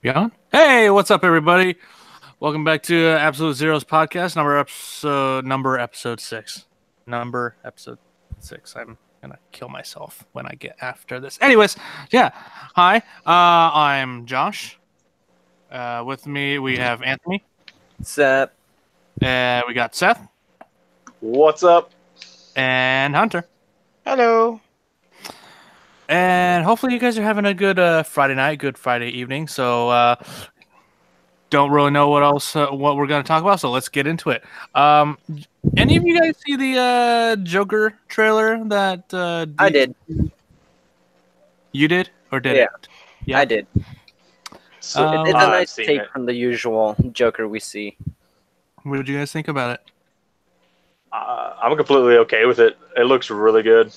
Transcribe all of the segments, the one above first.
You on? Hey, what's up, everybody? Welcome back to Absolute Zeros podcast, episode 6. Number episode 6. I'm gonna kill myself when I get after this. Anyways, yeah. Hi, I'm Josh. With me we have Anthony. Sup? We got Seth What's up? and Hunter. Hello. And hopefully you guys are having a good Friday night, good Friday evening. So don't really know what we're going to talk about, so let's get into it. Any of you guys see the Joker trailer that I did. You did or did Yeah. it? Yeah, I did. So, It's a I've nice seen take it. from the usual Joker we see. What did you guys think about it? I'm completely okay with it. It looks really good.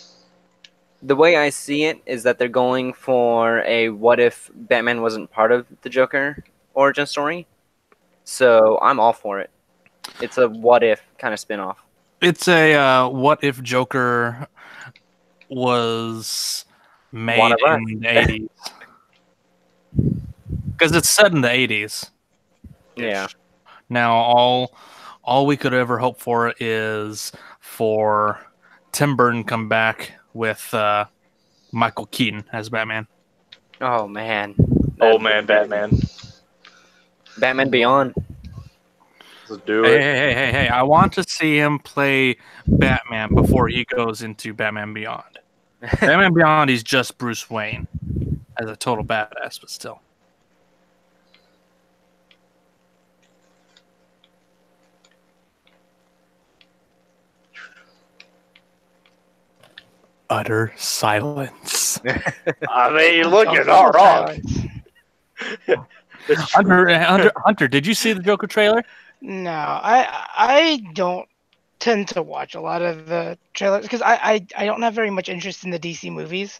The way I see it is that they're going for a what if Batman wasn't part of the Joker origin story. So I'm all for it. It's a what if kind of spin-off. It's a what if Joker was made One of us. in the 80s? Because it's set in the 80s. Yeah. Now, all we could ever hope for is for Tim Burton come back with Michael Keaton as Batman. Oh man. Old man Batman. Batman Beyond. Let's do Hey, it. hey! I want to see him play Batman before he goes into Batman Beyond. Batman Beyond, he's just Bruce Wayne as a total badass, but still. Utter silence. I mean, look, you're not wrong. It's true. Hunter, did you see the Joker trailer? No, I don't tend to watch a lot of the trailers because I don't have very much interest in the DC movies.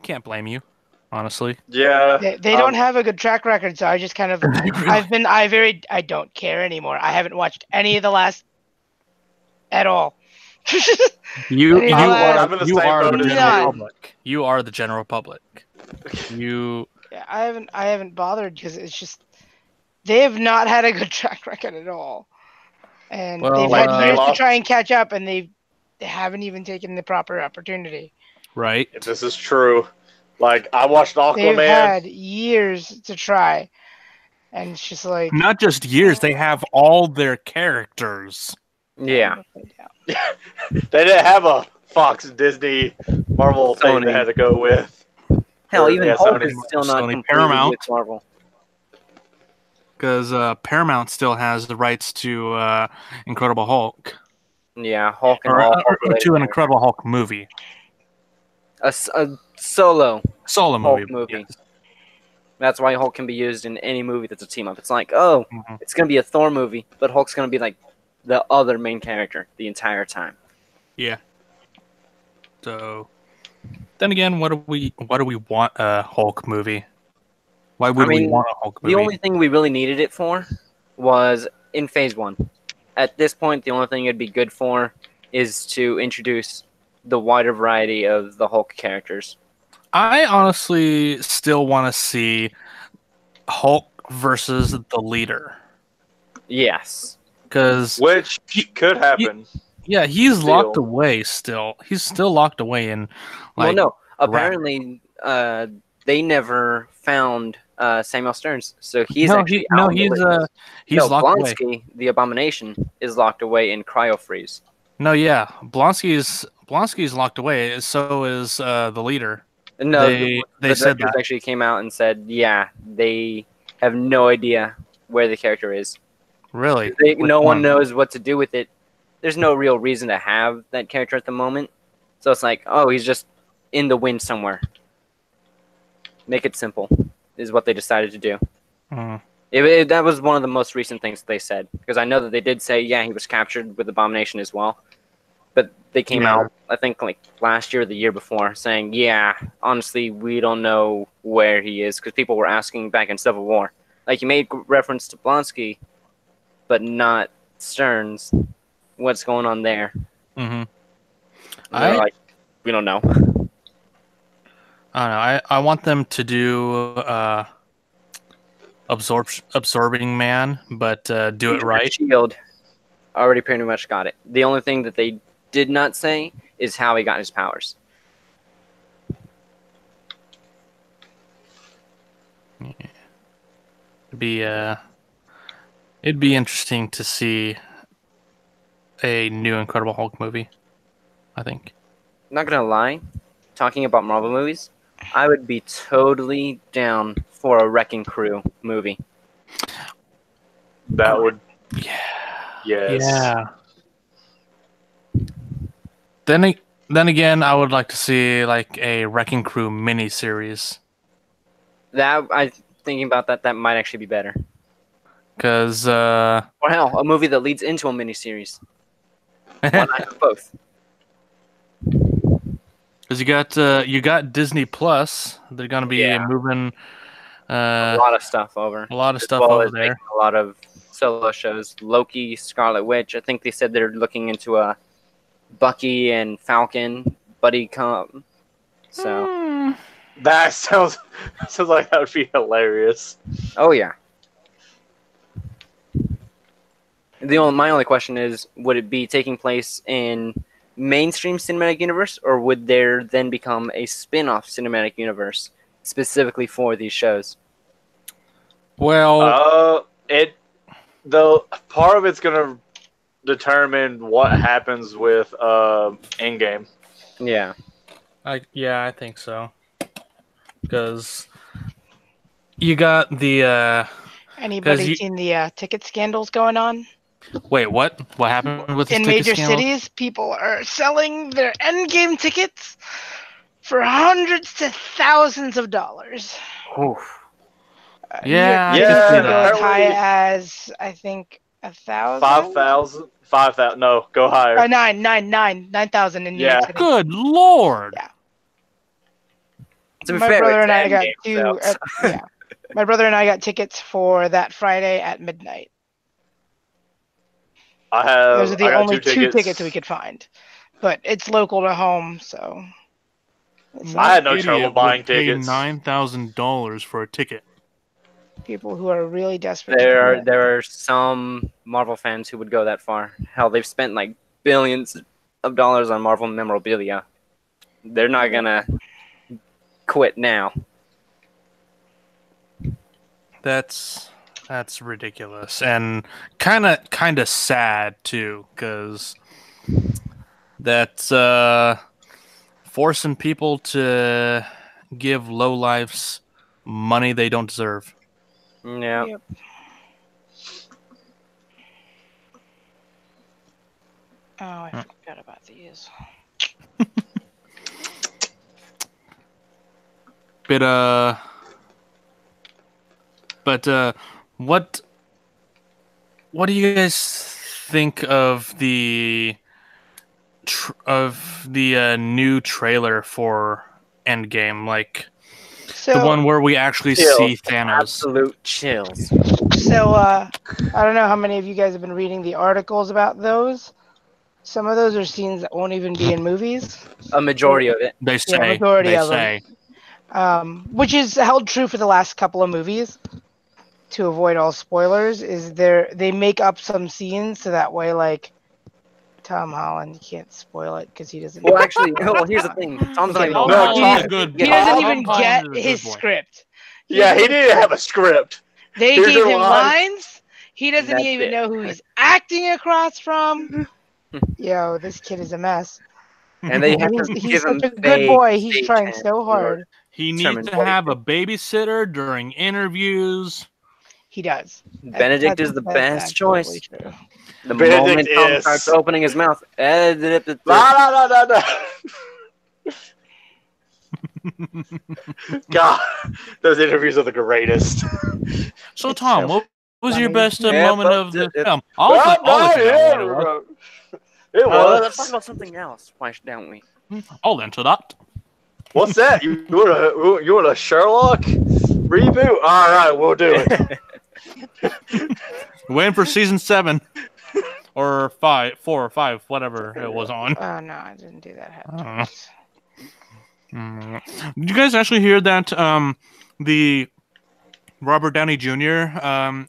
Can't blame you, honestly. Yeah. They don't have a good track record, so I just kind of I don't care anymore. I haven't watched any of the last at all. You I'm are in the you same are the boat as general you. public. You are the general public. You Yeah, I haven't bothered because it's just they have not had a good track record at all, and Well, they've had years to lost- try and catch up, and they haven't even taken the proper opportunity. right? If this is true, like I watched They've Aquaman. had years to try, and it's just like Not just years; they have all their characters. Yeah. They didn't have a Fox, Disney, Marvel thing Sony. they had to go with. Hell, Or, even yeah, Hulk Sony- is still not Sony, completely Paramount. with Marvel. Because Paramount still has the rights to Incredible Hulk, Yeah, Hulk and or all to Hulk-related an characters. Incredible Hulk movie, A solo solo Hulk movie. movie. Yes. That's why Hulk can be used in any movie that's a team up. It's like, oh, Mhm. it's gonna be a Thor movie, but Hulk's gonna be like the other main character the entire time. Yeah. So, then again, what do we want a Hulk movie? Why would we mean, want a Hulk movie? The only thing we really needed it for was in Phase 1. At this point, the only thing it'd be good for is to introduce the wider variety of the Hulk characters. I honestly still want to see Hulk versus the Leader, Yes. because Which could happen. yeah, he's Still. locked away. He's still locked away in. Well, Like, no. Apparently, they never found Samuel Stearns, so he's actually out. He's locked away. Blonsky, the Abomination, is locked away in cryo freeze. No, yeah, Blonsky's locked away. So is the Leader. No, They the said directors that. actually came out and said, yeah, they have no idea where the character is. Really? No one knows what to do with it. There's no real reason to have that character at the moment. So it's like, oh, he's just in the wind somewhere. Make it simple, is what they decided to do. Mm. That was one of the most recent things they said. Because I know that they did say, yeah, he was captured with Abomination as well. But they came Yeah. out, I think, like last year or the year before, saying, yeah, honestly, we don't know where he is. Because people were asking back in Civil War. Like, you made reference to Blonsky, but not Stearns. What's going on there? Mm-hmm. They're like, we don't know. I don't know. I want them to do absorbing man, but do it right. Shield already pretty much got it. The only thing that they did not say is how he got his powers. It'd be interesting to see a new Incredible Hulk movie, I think. Not gonna lie, talking about Marvel movies, I would be totally down for a Wrecking Crew movie. That would. Yeah. Yes. Yeah. Then again, I would like to see like a Wrecking Crew miniseries. That I thinking about that might actually be better. Because Or hell, a movie that leads into a miniseries. Why not have both? you got Disney Plus. They're gonna be Yeah. moving A lot of stuff over. a lot of As stuff well over as there. making a lot of solo shows. Loki, Scarlet Witch. I think they said they're looking into a Bucky and Falcon buddy comp. So, That sounds like that would be hilarious. oh yeah. My only question is, would it be taking place in mainstream cinematic universe, or would there then become a spin-off cinematic universe specifically for these shows? Well, Though part of it's gonna determine what happens with Endgame. Yeah. I think so. Because you got the Anybody you- seen the ticket scandals going on? wait, what? What happened with this In ticket major scandal? cities, people are selling their endgame tickets for hundreds to thousands of dollars. Oof. Yeah, New York I City can see can go that. as high as I think 1,000. 5,000. 5,000. No, go higher. 9,000 in New Yeah. York City. Good lord! Yeah. To be My fair, brother it's and I got Endgame, so- yeah. My brother and I got tickets for that Friday at midnight. Those are the I got only two tickets we could find, but it's local to home, so. It's I had not no trouble buying tickets. $9,000 for a ticket. people who are really desperate. to do it. There are some Marvel fans who would go that far. Hell, they've spent like billions of dollars on Marvel memorabilia. They're not gonna quit now. That's ridiculous and kind of sad too, because that's forcing people to give lowlifes money they don't deserve. Yeah. Yep. Oh, I forgot about these. But what do you guys think of the new trailer for Endgame, like So the one where we actually Chills. see Thanos? Absolute chills. So, I don't know how many of you guys have been reading the articles about those. Some of those are scenes that won't even be in movies. A majority of it. They say. majority they of them. say. Which is held true for the last couple of movies. To avoid all spoilers, they make up some scenes so that way, like Tom Holland, you can't spoil it because he doesn't. Well, actually, here's the thing. Tom's not Okay, even Tom No, Holland's Tom- a good He boy. doesn't Tom even Holland get is a good his boy. script. Yeah, he didn't have a script. They Here's gave your him line. lines. He doesn't That's even it. know who he's acting across from. Yo, this kid is a mess. And they have He's to he's give him such a good vague boy. He's stage trying hands so in order hard. He determine needs to what he have a babysitter during interviews. He does. Benedict is the best choice. absolutely true. The Benedict moment Tom is- starts opening his mouth, No. God, those interviews are the greatest. So, It's Tom, so what was your funny. best Yeah, moment but of the it- film? Oh, I'll let you know what it was. It let's talk was. about something else. Why don't we? I'll answer that. What's that? You want a Sherlock reboot? All right, we'll do it. Waiting for season 7 or 4 or 5, whatever it was on. Oh no, I didn't do that. I don't know. Did you guys actually hear that the Robert Downey Jr.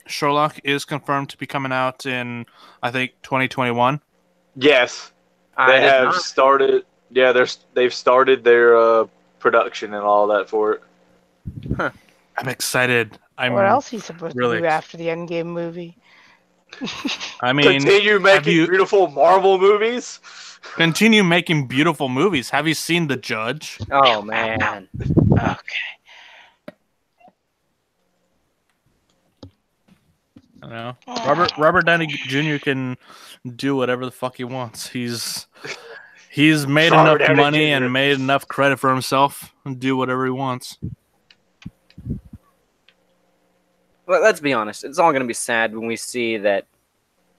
Sherlock is confirmed to be coming out in, I think, 2021. Yes, I they did have not. started. Yeah, they've started their production and all that for it. I'm excited. What I'm else he's supposed to really. do after the Endgame movie? I mean, Continue have making you beautiful Marvel movies. continue making beautiful movies? Have you seen The Judge? Oh man. Okay. You know, Robert Downey Jr. can do whatever the fuck he wants. He's made Robert enough Downey money Jr. and made enough credit for himself and do whatever he wants. Well, let's be honest. It's all going to be sad when we see that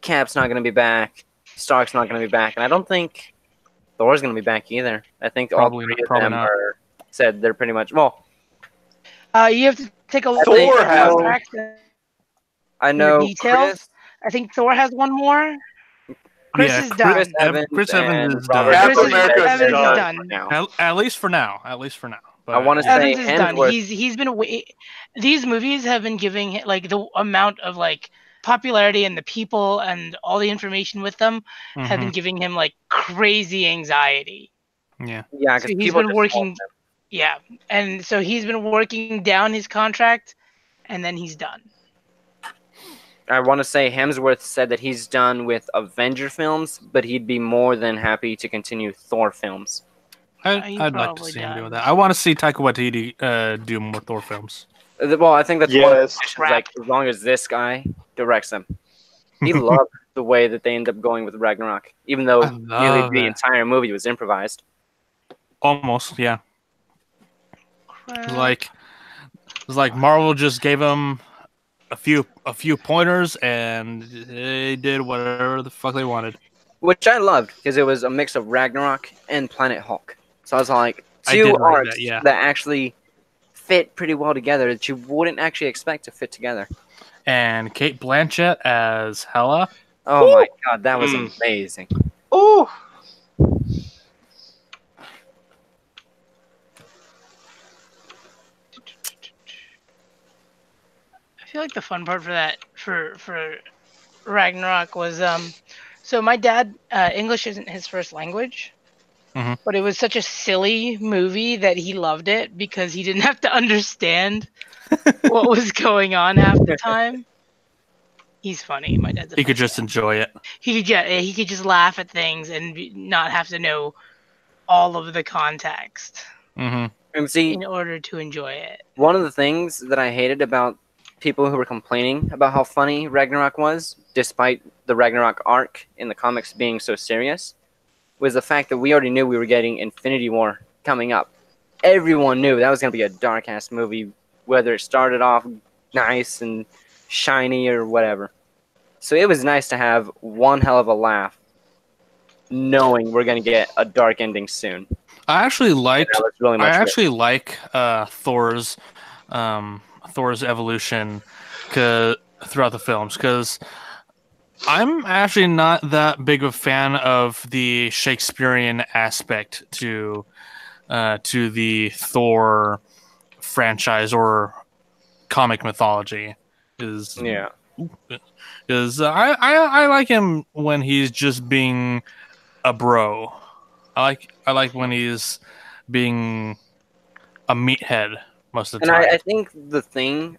Cap's not going to be back, Stark's not going to be back, and I don't think Thor's going to be back either. I think all Probably three not- of probably them not. are said they're pretty much. Well, You have to take a look Thor at the has- contract I and the know details. Chris, I think Thor has one more. Chris Yeah, is done. Chris Evans, Chris Evans and is Robert done. Captain Downey America's Jr. Evans is done. done. Now. At least for now. At least for now. But, I wanna yeah. say- Evans is done. Hemsworth- He's been these movies have been giving like the amount of like popularity and the people and all the information with them have been giving him like crazy anxiety. Yeah. Yeah, So because he's people been just working. Yeah, and so he's been working down his contract, and then he's done. I want to say Hemsworth said that he's done with Avenger films, but he'd be more than happy to continue Thor films. He's I'd like to probably see him done. doing that. I want to see Taika Waititi do more Thor films. Well, I think that's one of the Yes. conditions, like as long as this guy directs them. He loved the way that they end up going with Ragnarok, even though I nearly love the it. entire movie was improvised. Almost, yeah. Crap. It's like Marvel just gave him a few pointers and they did whatever the fuck they wanted. Which I loved because it was a mix of Ragnarok and Planet Hulk. So I was like, I two did like arcs that, yeah. that actually fit pretty well together that you wouldn't actually expect to fit together. And Kate Blanchett as Hela. Oh my god, that was Mm. amazing. Ooh. I feel like the fun part for that for Ragnarok was so my dad English isn't his first language. Mhm. But it was such a silly movie that he loved it because he didn't have to understand what was going on half the time. He's funny. My dad's a He could funny just guy. enjoy it. He could just laugh at things and not have to know all of the context Hmm. And see, in order to enjoy it. one of the things that I hated about people who were complaining about how funny Ragnarok was, despite the Ragnarok arc in the comics being so serious, was the fact that we already knew we were getting Infinity War coming up. Everyone knew that was going to be a dark ass movie, whether it started off nice and shiny or whatever. So it was nice to have one hell of a laugh, knowing we're going to get a dark ending soon. I actually liked. That was really I much actually like Thor's evolution throughout the films because I'm actually not that big of a fan of the Shakespearean aspect to the Thor franchise or comic mythology. Yeah. I like him when he's just being a bro. I like when he's being a meathead most of the And time. I think the thing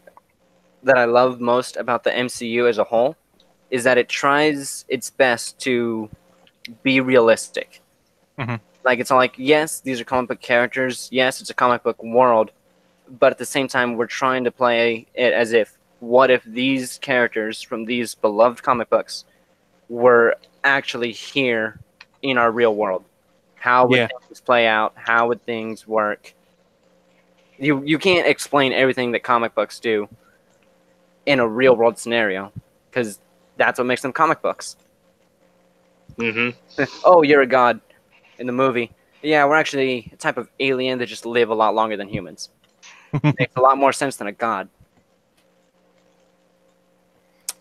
that I love most about the MCU as a whole is that it tries its best to be realistic. Mhm. Like, it's not like, yes, these are comic book characters. Yes, it's a comic book world. But at the same time, we're trying to play it as if, what if these characters from these beloved comic books were actually here in our real world? How would Yeah. things play out? How would things work? You can't explain everything that comic books do in a real world scenario because that's what makes them comic books. Mm-hmm. Oh, you're a god in the movie. Yeah, we're actually a type of alien that just live a lot longer than humans. Makes a lot more sense than a god.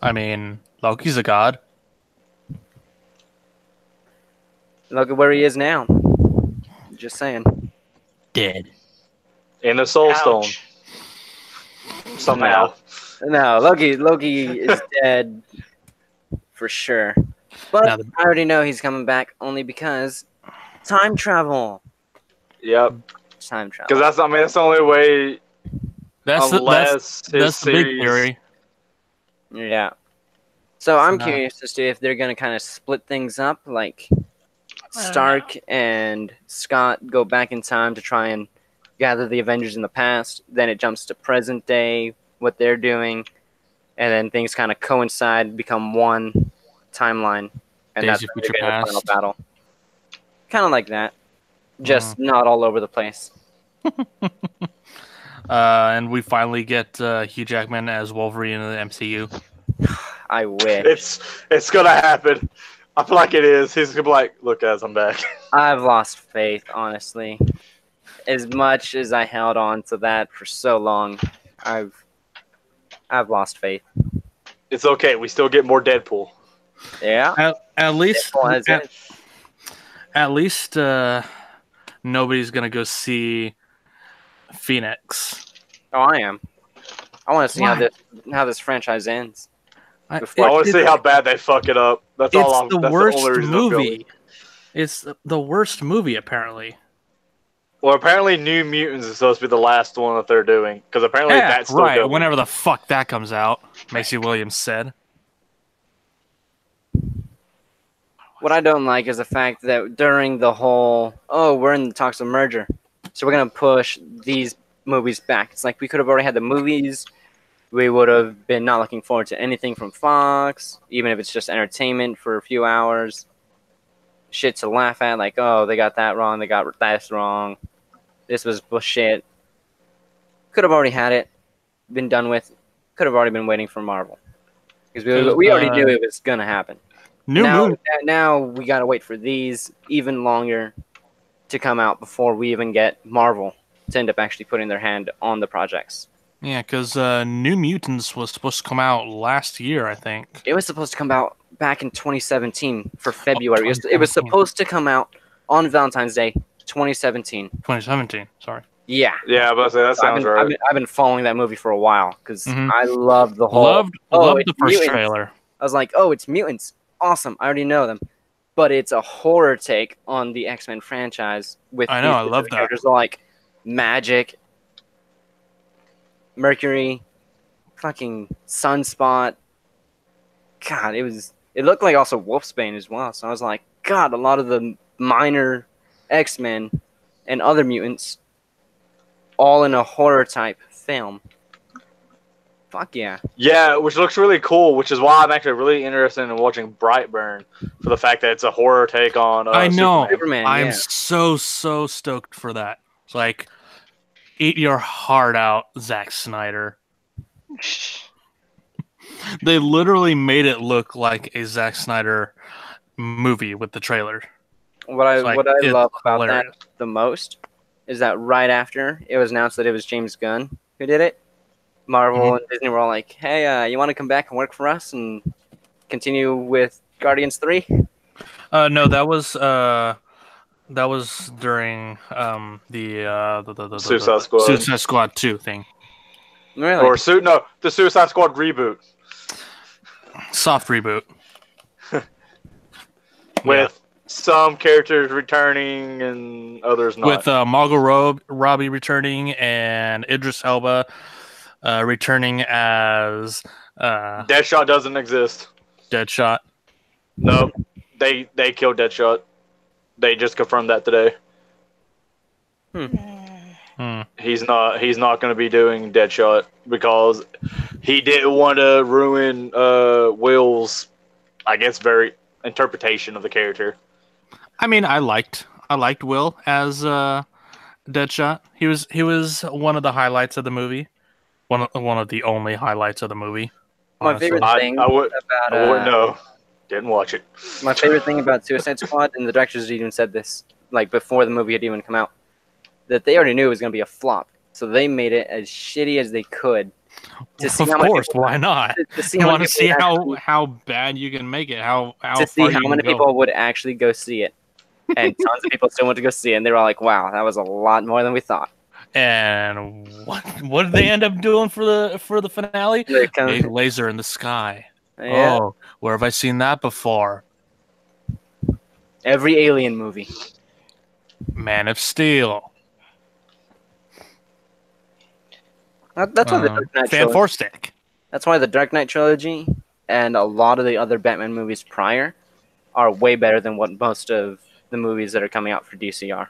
I mean, Loki's a god. Look at where he is now. Just saying. Dead. In a soul stone Ouch. somehow. No, Loki is dead for sure. But Now I already know he's coming back only because time travel. Yep. Time Because travel. that's the only way. that's Unless his that's the big series. theory. Yeah. So I'm not- curious as to if they're gonna kind of split things up, like I don't Stark and Scott go back in time to try and gather the Avengers in the past. Then it jumps to present day, what they're doing, and then things kind of coincide, become one timeline, and Days that's of when they're Future getting the final Past. battle. Kind of like that, just not all over the place. And we finally get Hugh Jackman as Wolverine in the MCU. I wish. It's gonna happen. I feel like it is. He's gonna be like, "Look, guys, I'm back." I've lost faith, honestly. As much as I held on to that for so long, I've lost faith. It's okay. We still get more Deadpool. Yeah. At least Deadpool has it. at least nobody's gonna go see Phoenix. Oh, I am. I want to see Why? how this franchise ends. I Before- I want to see how bad they fuck it up. That's all. It's the That's worst the only reason I'm movie. filming. It's the worst movie, apparently. Well, apparently, New Mutants is supposed to be the last one that they're doing because apparently Yeah, that's still right. going. Whenever the fuck that comes out, Macy Williams said. What I don't like is the fact that during the whole, oh, we're in the talks of merger, so we're gonna push these movies back. It's like we could have already had the movies. We would have been not looking forward to anything from Fox, even if it's just entertainment for a few hours. Shit to laugh at, like, oh, they got that wrong, they got that wrong. This was bullshit. Could have already had it, been done with. Could have already been waiting for Marvel. Because we already knew it was gonna happen. Now we gotta wait for these even longer to come out before we even get Marvel to end up actually putting their hand on the projects. Yeah, because New Mutants was supposed to come out last year, I think. It was supposed to come out back in 2017 for February. It was 2017. supposed to come out on Valentine's Day, 2017. 2017, sorry. Yeah. Yeah, but that sounds right. I've been following that movie for a while because Mhm. I love the whole. Loved it's the first mutants. trailer. I was like, oh, it's mutants. Awesome. I already know them. But it's a horror take on the X-Men franchise with I know, these I love that. characters like Magic, Mercury, fucking Sunspot. God, it looked like also Wolfsbane as well. So I was like, God, a lot of the minor X-Men and other mutants all in a horror type film. Fuck yeah. Yeah, which looks really cool, which is why I'm actually really interested in watching Brightburn for the fact that it's a horror take on I know. Superman, I'm yeah. so stoked for that. It's like, eat your heart out, Zack Snyder. They literally made it look like a Zack Snyder movie with the trailer. What I It's love about hilarious. that the most is that right after it was announced that it was James Gunn who did it, Marvel and Disney were all like, "Hey, you want to come back and work for us and continue with Guardians 3?" No, that was during the Suicide Squad. Suicide Squad 2 thing. Really? Or the Suicide Squad reboot Soft reboot. with some characters returning and others not. With Margot Robbie returning and Idris Elba returning as Deadshot doesn't exist. Deadshot. Nope. They killed Deadshot. They just confirmed that today. He's not going to be doing Deadshot because he didn't want to ruin Will's, I guess, very interpretation of the character. I mean, I liked Will as Deadshot. He was one of the highlights of the movie. One of the only highlights of the movie. My honestly. favorite thing I wouldn't about know. Didn't watch it. my favorite thing about Suicide Squad, and the directors even said this like before the movie had even come out, that they already knew it was going to be a flop, so they made it as shitty as they could. To see Of how many course, people- why not? To see You how want many to see people how actually- how bad you can make it. How to see far how you many can go. people would actually go see it, and tons of people still went to go see it, and they were all like, "Wow, that was a lot more than we thought." And what what did they end up doing for the finale? They come- Big laser in the sky. Yeah. Oh, where have I seen that before? Every Alien movie. Man of Steel. That's why the Dark Knight Fan trilogy. Four Stick. That's why the Dark Knight trilogy and a lot of the other Batman movies prior are way better than what most of the movies that are coming out for DC are.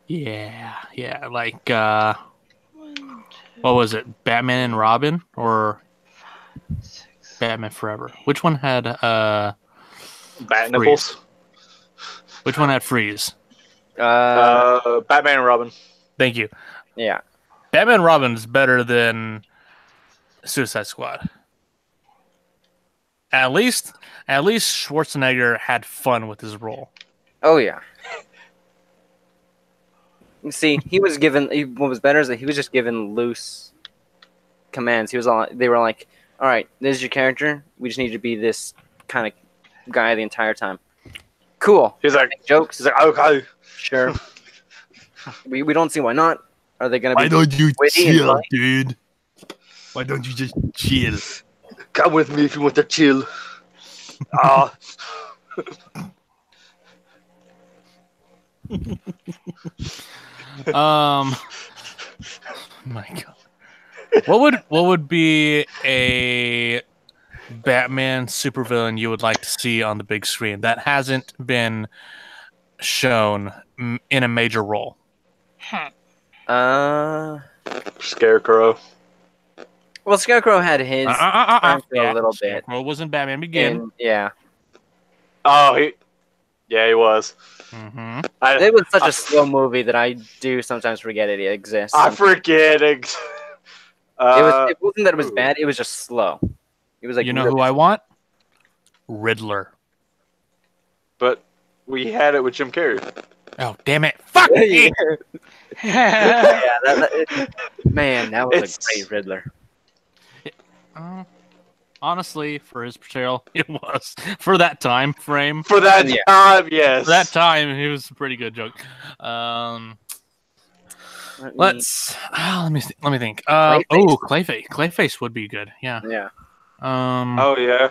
Yeah. Like what was it? Batman and Robin or Batman Forever? Which one had Bat Freeze? nipples. Which one had Freeze? Batman and Robin. Thank you. Yeah. Batman and Robin is better than Suicide Squad. At least Schwarzenegger had fun with his role. Oh yeah. See, he was given. What was better is that he was just given loose commands. They were like, "All right, this is your character. We just need you to be this kind of guy the entire time." Cool. He's like, Jokes. he's like, okay. Sure. we don't see why not. Are they gonna be? Why don't you witty and chill, funny? dude? Why don't you just chill? Come with me if you want to chill. Ah. My God. What would be a Batman supervillain you would like to see on the big screen that hasn't been shown in a major role? Scarecrow. Well, Scarecrow had his time for a little bit. Scarecrow was in Batman Begin. And, yeah. Oh, he was. Mm-hmm. It was such a slow movie that I do sometimes forget it exists. I forget it. It wasn't that it was bad. It was just slow. It was like You know who I want? Riddler. But we had it with Jim Carrey. Oh, damn it. Fuck yeah, me! man, that was a great Riddler. Honestly, for his portrayal, it was. For that time frame. For that time, yes. For that time, he was a pretty good joke. Let me think. Clayface. Clayface would be good. Yeah. Yeah. Oh yeah.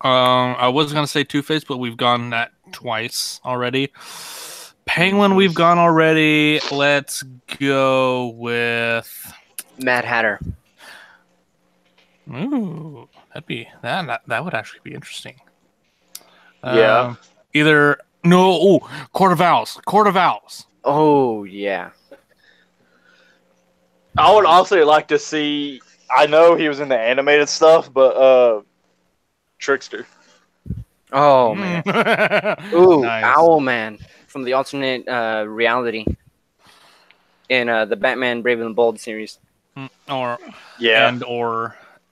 I was gonna say Two-Face, but we've gone that twice already. Penguin, we've gone already. Let's go with Mad Hatter. Ooh, that would actually be interesting. Yeah. Court of Owls. Court of Owls. Oh yeah. I would also like to see. I know he was in the animated stuff, but Trickster. Oh man. Ooh, Nice. Owlman from the alternate reality in the Batman Brave and the Bold series. Or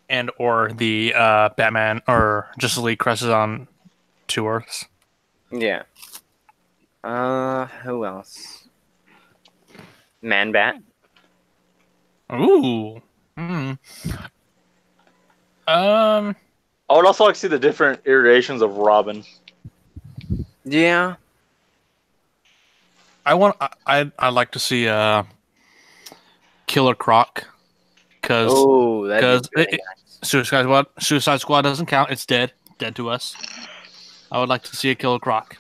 the Batman or Justice League Crisis on Two Earths. Yeah. Who else? Man Bat. Ooh. I would also like to see the different iterations of Robin. Yeah. I'd like to see Killer Croc because Suicide Squad doesn't count. It's dead to us. I would like to see a Killer Croc.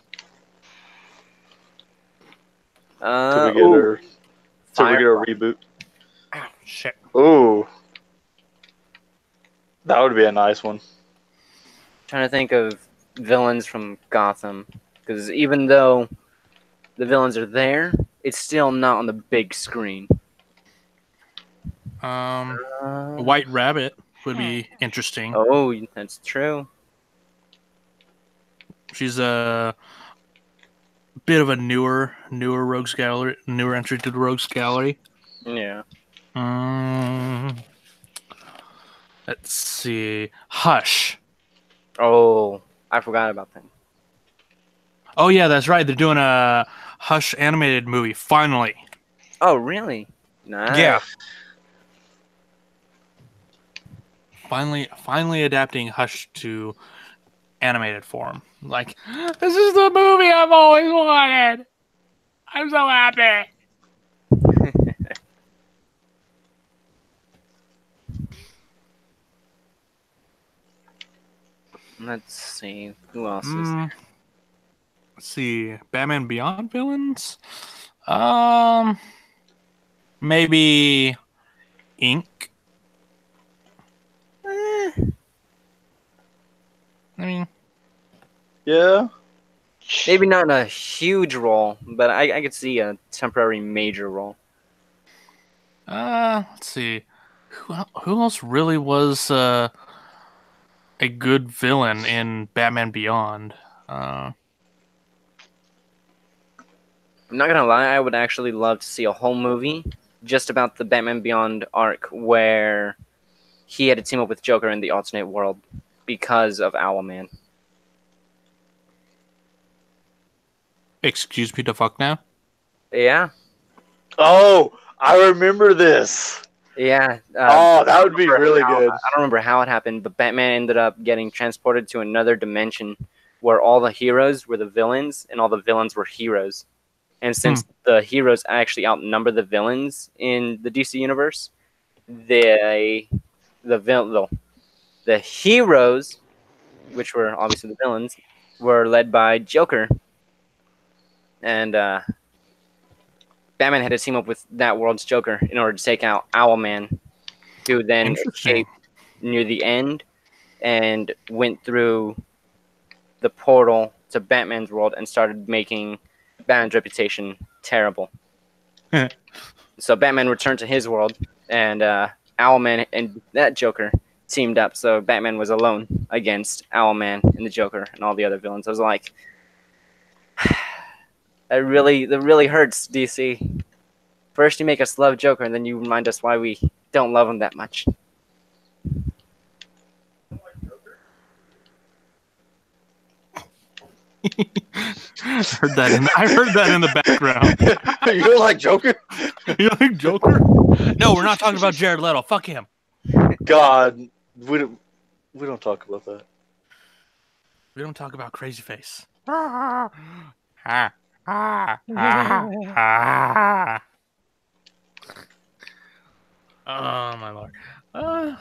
Till we get a reboot. Oh, shit. Ooh. That would be a nice one. Trying to think of villains from Gotham, because even though the villains are there, it's still not on the big screen. White Rabbit would be interesting. Oh, that's true. She's a bit of a newer Rogues Gallery, newer entry to the Rogues Gallery. Yeah. Let's see. Hush. Oh, I forgot about that. Oh yeah, that's right. They're doing a Hush animated movie finally. Oh, really? Nice. Yeah. Finally adapting Hush to animated form. Like, this is the movie I've always wanted. I'm so happy. Let's see. Who else is Mm, there? let's see. Batman Beyond villains? Maybe Ink. Eh, I mean, Yeah. maybe not a huge role, but I could see a temporary major role. let's see. Who else really was a good villain in Batman Beyond? Uh, I'm not gonna lie, I would actually love to see a whole movie just about the Batman Beyond arc where he had to team up with Joker in the alternate world because of Owlman. excuse me the fuck now? Yeah, Oh, I remember this. yeah. Oh, that would be really good. I don't remember how it happened, but Batman ended up getting transported to another dimension where all the heroes were the villains and all the villains were heroes. And since the heroes actually outnumber the villains in the DC universe, they the heroes, which were obviously the villains, were led by Joker, and Batman had to team up with that world's Joker in order to take out Owlman, who then Interesting. escaped near the end and went through the portal to Batman's world and started making Batman's reputation terrible. So Batman returned to his world, and Owlman and that Joker teamed up. So Batman was alone against Owlman and the Joker and all the other villains. I was like, that really hurts, DC. First you make us love Joker, and then you remind us why we don't love him that much. I heard that in the background. You don't like Joker? You like Joker? No, we're not talking about Jared Leto. Fuck him. God, we don't talk about that. We don't talk about Crazy Face. Ah, ah, ah, ah. Oh my lord. I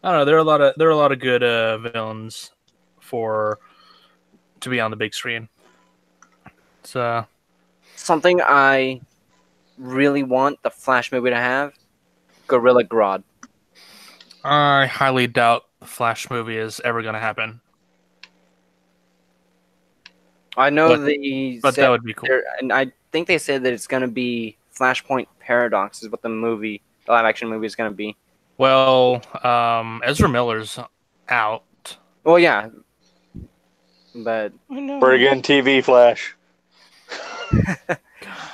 don't know. There are a lot of good villains to be on the big screen. It's Something I really want the Flash movie to have: Gorilla Grodd. I highly doubt the Flash movie is ever going to happen. I know But that would be cool. and I think they said that it's going to be Flashpoint Paradox is what the live action movie is going to be. Well, Ezra Miller's out. Well, yeah, but Friggin' TV Flash.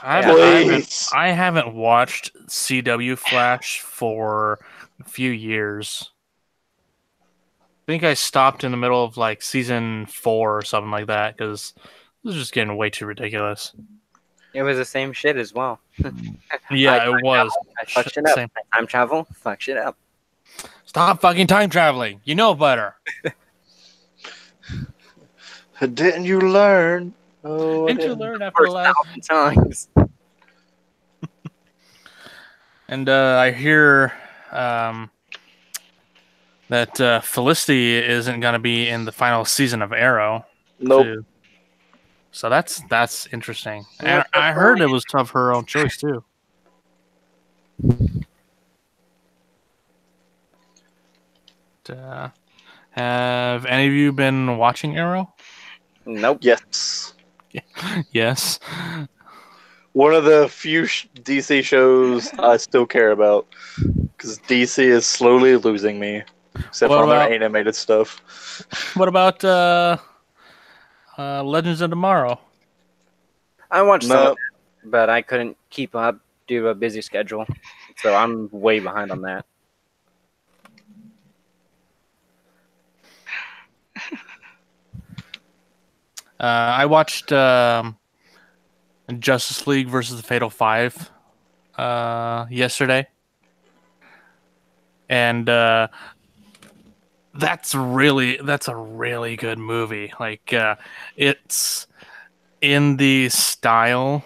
I haven't watched CW Flash for a few years. I think I stopped in the middle of like season 4 or something like that because it was just getting way too ridiculous. it was the same shit as well. Yeah, it was. I fucked shit up. Same. Time travel, fuck shit up. Stop fucking time traveling. You know better. Didn't you learn? Oh, Didn't you learn after the last? 1,000 times. And I hear that Felicity isn't going to be in the final season of Arrow. Nope. Too. So that's interesting. Yeah, And I heard it was of her own choice too. Have any of you been watching Arrow? Nope. Yes. Yes. One of the few DC shows I still care about because DC is slowly losing me, except What for their about- animated stuff. What about Legends of Tomorrow? I watched some No, of that, but I couldn't keep up due to a busy schedule. So I'm way behind on that. I watched Justice League versus the Fatal Five yesterday, and that's a really good movie. Like it's in the style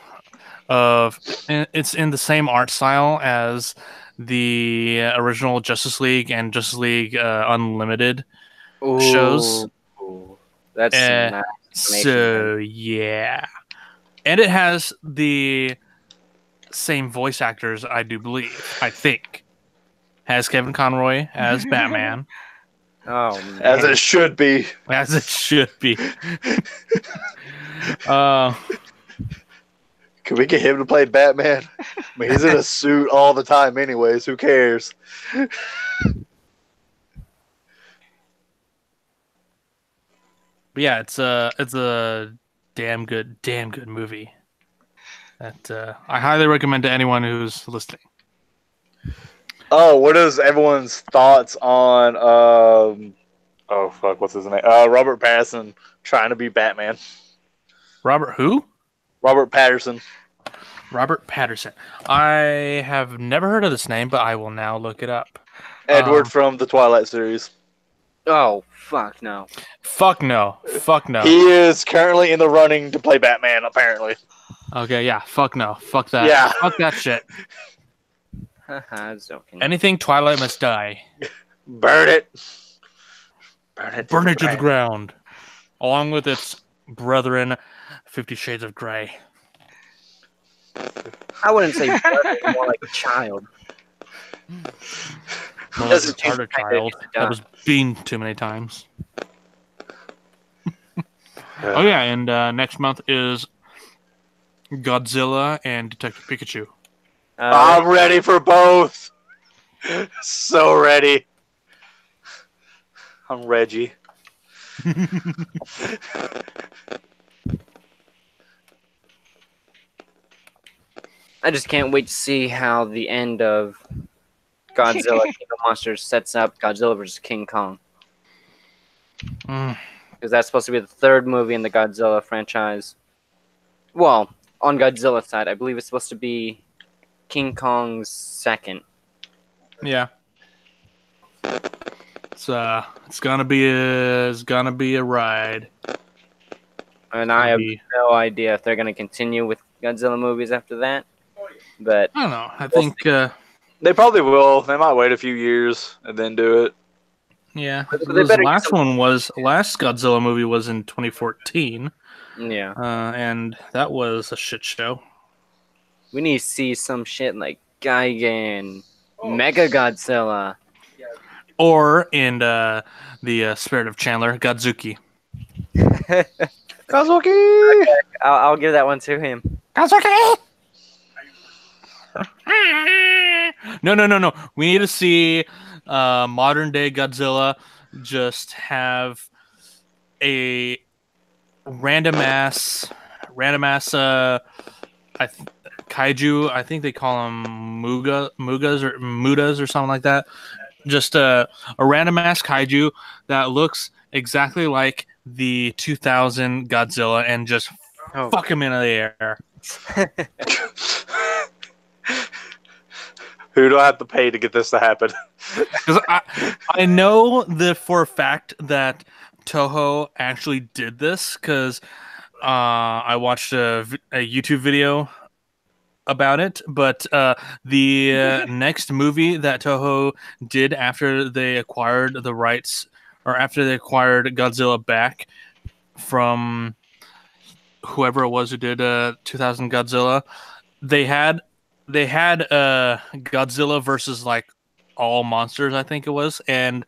It's in the same art style as the original Justice League and Justice League Unlimited shows. Ooh, that's Uh, nice animation. so yeah, and it has the same voice actors, I do believe. I think has Kevin Conroy as Batman, Oh As man. it should be. as it should be. uh, Can we get him to play Batman? I mean, he's in a suit all the time, anyways. Who cares? but yeah, it's a damn good movie that I highly recommend to anyone who's listening. Oh, what is everyone's thoughts on? Oh fuck, what's his name? Robert Pattinson trying to be Batman. Robert who? Robert Patterson. Robert Patterson. I have never heard of this name, but I will now look it up. Edward from the Twilight series. Oh fuck no. Fuck no. Fuck no. He is currently in the running to play Batman, apparently. Okay, yeah. Fuck no. Fuck that. Yeah. Fuck that shit. Haha, I was joking. Anything Twilight must die. Burn it. Burn it. Burn it to the ground. Along with its brethren, 50 Shades of Grey. I wouldn't say brother, more like a child. Well, This that's a is retarded child. That was beamed too many times. Oh yeah, and next month is Godzilla and Detective Pikachu. I'm ready for both. So ready. I'm Reggie. I just can't wait to see how the end of Godzilla King of Monsters sets up Godzilla vs. King Kong. Mm. Because that's supposed to be the third movie in the Godzilla franchise. Well, on Godzilla's side, I believe it's supposed to be King Kong's second. Yeah. It's gonna be a ride. And I have Maybe. no idea if they're going to continue with Godzilla movies after that. But I don't know. I think They probably will. They might wait a few years and then do it. yeah. But they The better get last some- last Godzilla movie was in 2014. yeah, And that was a shit show. we need to see some shit like Gigan, Mega Godzilla. Or in the spirit of Chandler, Godzuki. Kazuki! I'll give that one to him. Godzuki! No. We need to see modern day Godzilla just have a random ass kaiju. I think they call them mudas or something like that. Just a random ass kaiju that looks exactly like the 2000 Godzilla and just Oh. fuck him into the air. Who do I have to pay to get this to happen? Because I know that for a fact that Toho actually did this because I watched a YouTube video about it, but the next movie that Toho did after they acquired the rights or after they acquired Godzilla back from whoever it was who did 2000 Godzilla, they had Godzilla versus like all monsters, I think it was, and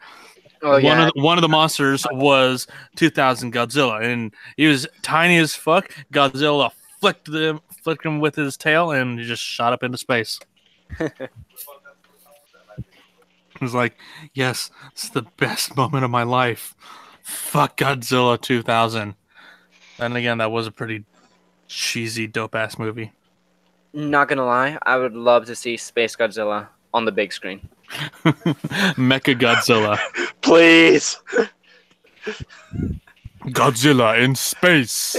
Oh yeah, one of the monsters was 2000 Godzilla, and he was tiny as fuck. Godzilla flicked him with his tail, and he just shot up into space. It was like, yes, it's the best moment of my life. Fuck Godzilla 2000. And again, that was a pretty cheesy, dope ass movie. not gonna lie, I would love to see Space Godzilla on the big screen. Mecha Godzilla. Please. Godzilla in space.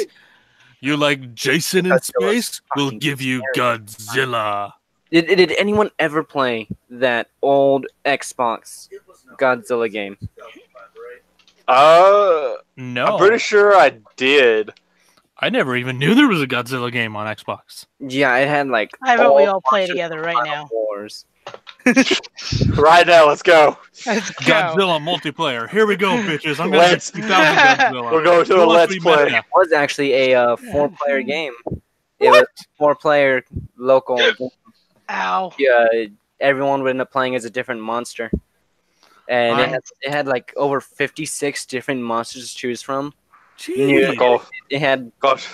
You like Jason in Godzilla's space? We'll fucking give you scary. Godzilla. Did anyone ever play that old Xbox Godzilla game? No. I'm pretty sure I did. I never even knew there was a Godzilla game on Xbox. Yeah, it had like. I vote we all all play monsters together from right Final now. Wars. Right now, let's go. Let's go. Godzilla multiplayer. Here we go, bitches. I'm gonna get Let's- 2,000 Godzilla. We're going to Who a wants to let's be play. meta? It was actually a 4-player game. It was a 4-player local game. Ow. Yeah, everyone would end up playing as a different monster. And I'm- it had like over 56 different monsters to choose from. Jeez. Oh, It had gosh.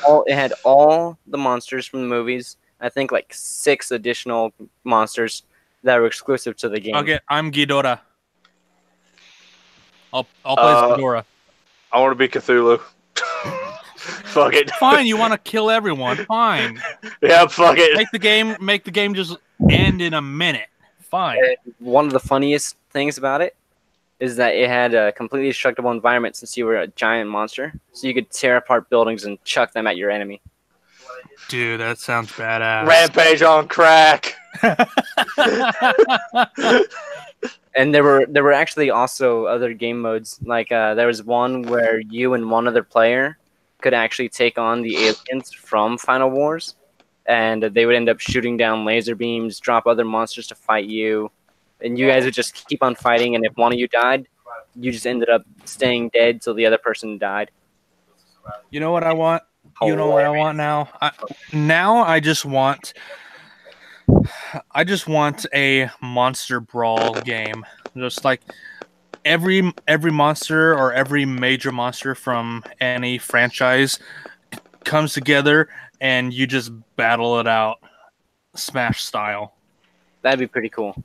all the monsters from the movies. I think like 6 additional monsters that were exclusive to the game. Okay, I'm Ghidorah. I'll play as Ghidorah. I want to be Cthulhu. Fuck it. Fine, you want to kill everyone? Fine. Yeah, fuck it. Make the game just end in a minute. Fine. One of the funniest things about it is that it had a completely destructible environment since you were a giant monster. So you could tear apart buildings and chuck them at your enemy. Dude, that sounds badass. Rampage on crack. And there were actually also other game modes. Like there was one where you and one other player could actually take on the aliens from Final Wars, and they would end up shooting down laser beams, drop other monsters to fight you, and you guys would just keep on fighting. And if one of you died, you just ended up staying dead till the other person died. You know what I want? You know what I want now? I just want a monster brawl game. Just like every monster or every major monster from any franchise comes together and you just battle it out Smash style. That'd be pretty cool.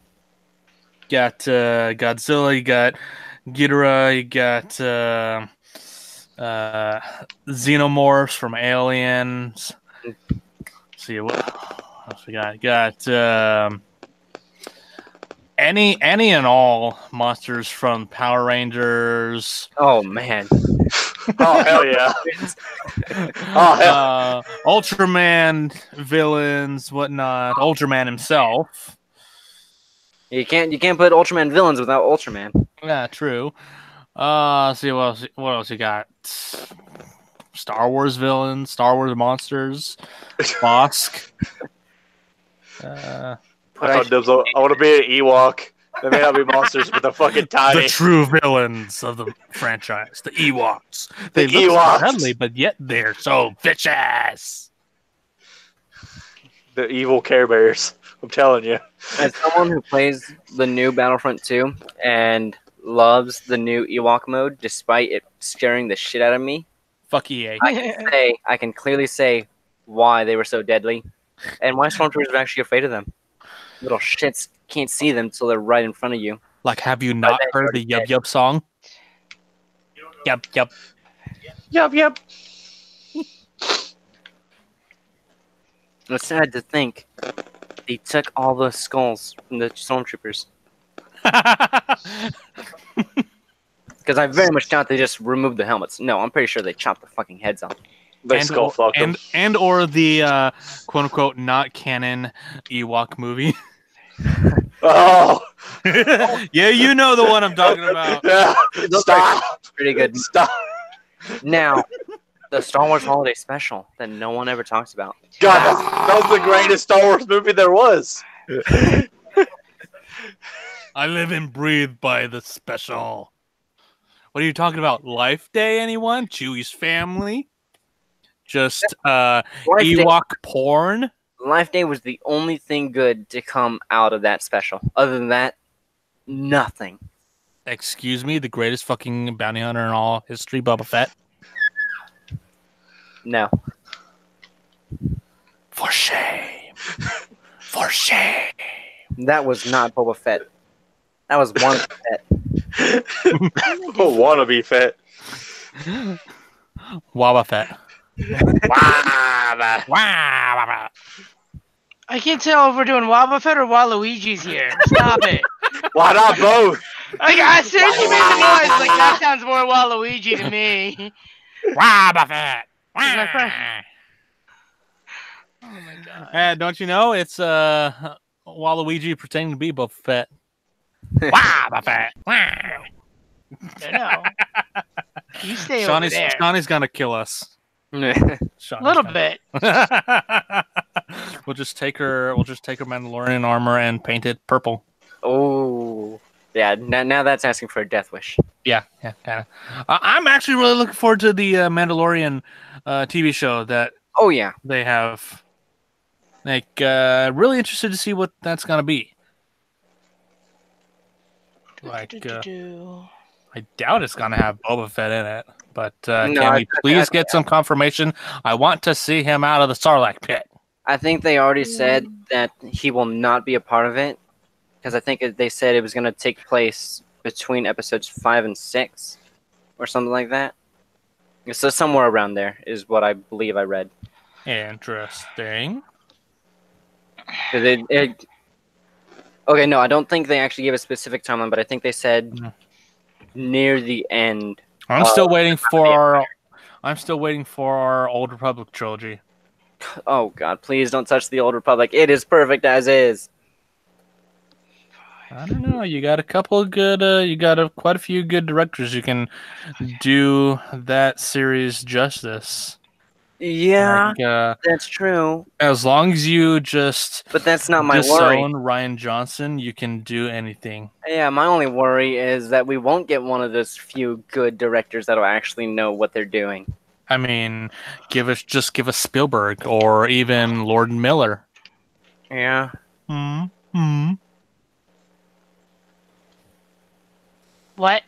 Got Godzilla, you got Ghidorah, you got Xenomorphs from Aliens. Let's see what else we got. Got any and all monsters from Power Rangers. Oh man. Oh, hell yeah. Oh, hell. Ultraman villains, whatnot. Ultraman himself. You can't put Ultraman villains without Ultraman. Yeah, true. See what else you got? Star Wars villains, Star Wars monsters, Bosk. I want to be an Ewok. They may not be monsters, but they're fucking tiny. The true villains of the franchise, the Ewoks. They The look Ewoks. so friendly, but yet they're so vicious. The evil Care Bears. I'm telling you. As someone who plays the new Battlefront 2 and loves the new Ewok mode, despite it scaring the shit out of me, Fuck EA. I can clearly say why they were so deadly and why stormtroopers are actually afraid of them. Little shits can't see them until they're right in front of you. Like, have you not heard the Yub Yub song? Yub Yub. Yup, yup. It's sad to think they took all the skulls from the stormtroopers. Because I very much doubt they just removed the helmets. No, I'm pretty sure they chopped the fucking heads off. They skull fucked them. and or the quote unquote not canon Ewok movie. Oh! Yeah, you know the one I'm talking about. Yeah. Stop! Pretty good. Stop! Now, the Star Wars Holiday Special that no one ever talks about. God, that was the greatest Star Wars movie there was. I live and breathe by the special. What are you talking about? Life Day, anyone? Chewie's Family? Just Life Day- Ewok porn? Life Day was the only thing good to come out of that special. Other than that, nothing. Excuse me, the greatest fucking bounty hunter in all history, Boba Fett? No. For shame. For shame. That was not Boba Fett. That was one Fett. Wannabe Fett. Waba Fett. Wow. Wow. I can't tell if we're doing Wobbuffet or Waluigi's here. Stop it. Why not both? I seriously made the noise. Like, that sounds more Waluigi to me. Waba Fett. my friend. Oh my god. Don't you know it's Waluigi pretending to be Boba Fett? Waba Fett. I know. You stay over there. Shawnee's gonna kill us. A Sean little is bit. We'll just take her. We'll just take her Mandalorian armor and paint it purple. Oh, yeah. Now that's asking for a death wish. Yeah, kind of. I'm actually really looking forward to the Mandalorian TV show that Oh yeah. they have. Like, really interested to see what that's gonna be. Like, I doubt it's gonna have Boba Fett in it, but No, can we please get some confirmation? I want to see him out of the Sarlacc pit. I think they already said that he will not be a part of it because I think they said it was going to take place between episodes 5 and 6 or something like that. So somewhere around there is what I believe I read. Interesting. 'Cause okay, no, I don't think they actually gave a specific timeline, but I think they said near the end. I'm still waiting for our Old Republic trilogy. Oh God, please don't touch the Old Republic. It is perfect as is. I don't know. You got a couple of good. Quite a few good directors who can do that series justice. Yeah, Like, that's true. as long as you just But that's not my worry. disown Ryan Johnson, you can do anything. Yeah, my only worry is that we won't get one of those few good directors that'll actually know what they're doing. I mean, give us Spielberg or even Lord Miller. Yeah. What?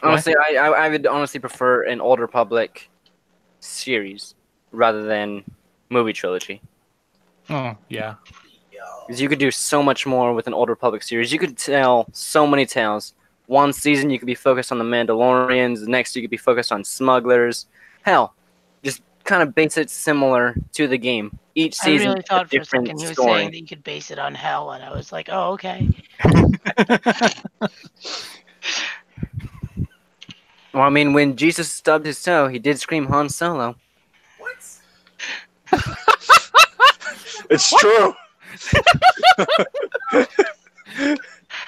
Honestly, I would honestly prefer an Old Republic series rather than movie trilogy. Oh, yeah. Because you could do so much more with an Old Republic series. You could tell so many tales. One season you could be focused on the Mandalorians. The next you could be focused on smugglers. Hell, just kind of base it similar to the game. Each I season really is thought a for a different second he was story. saying that you could base it on hell, and I was like, oh, okay. Well, I mean, when Jesus stubbed his toe, he did scream Han Solo. It's true.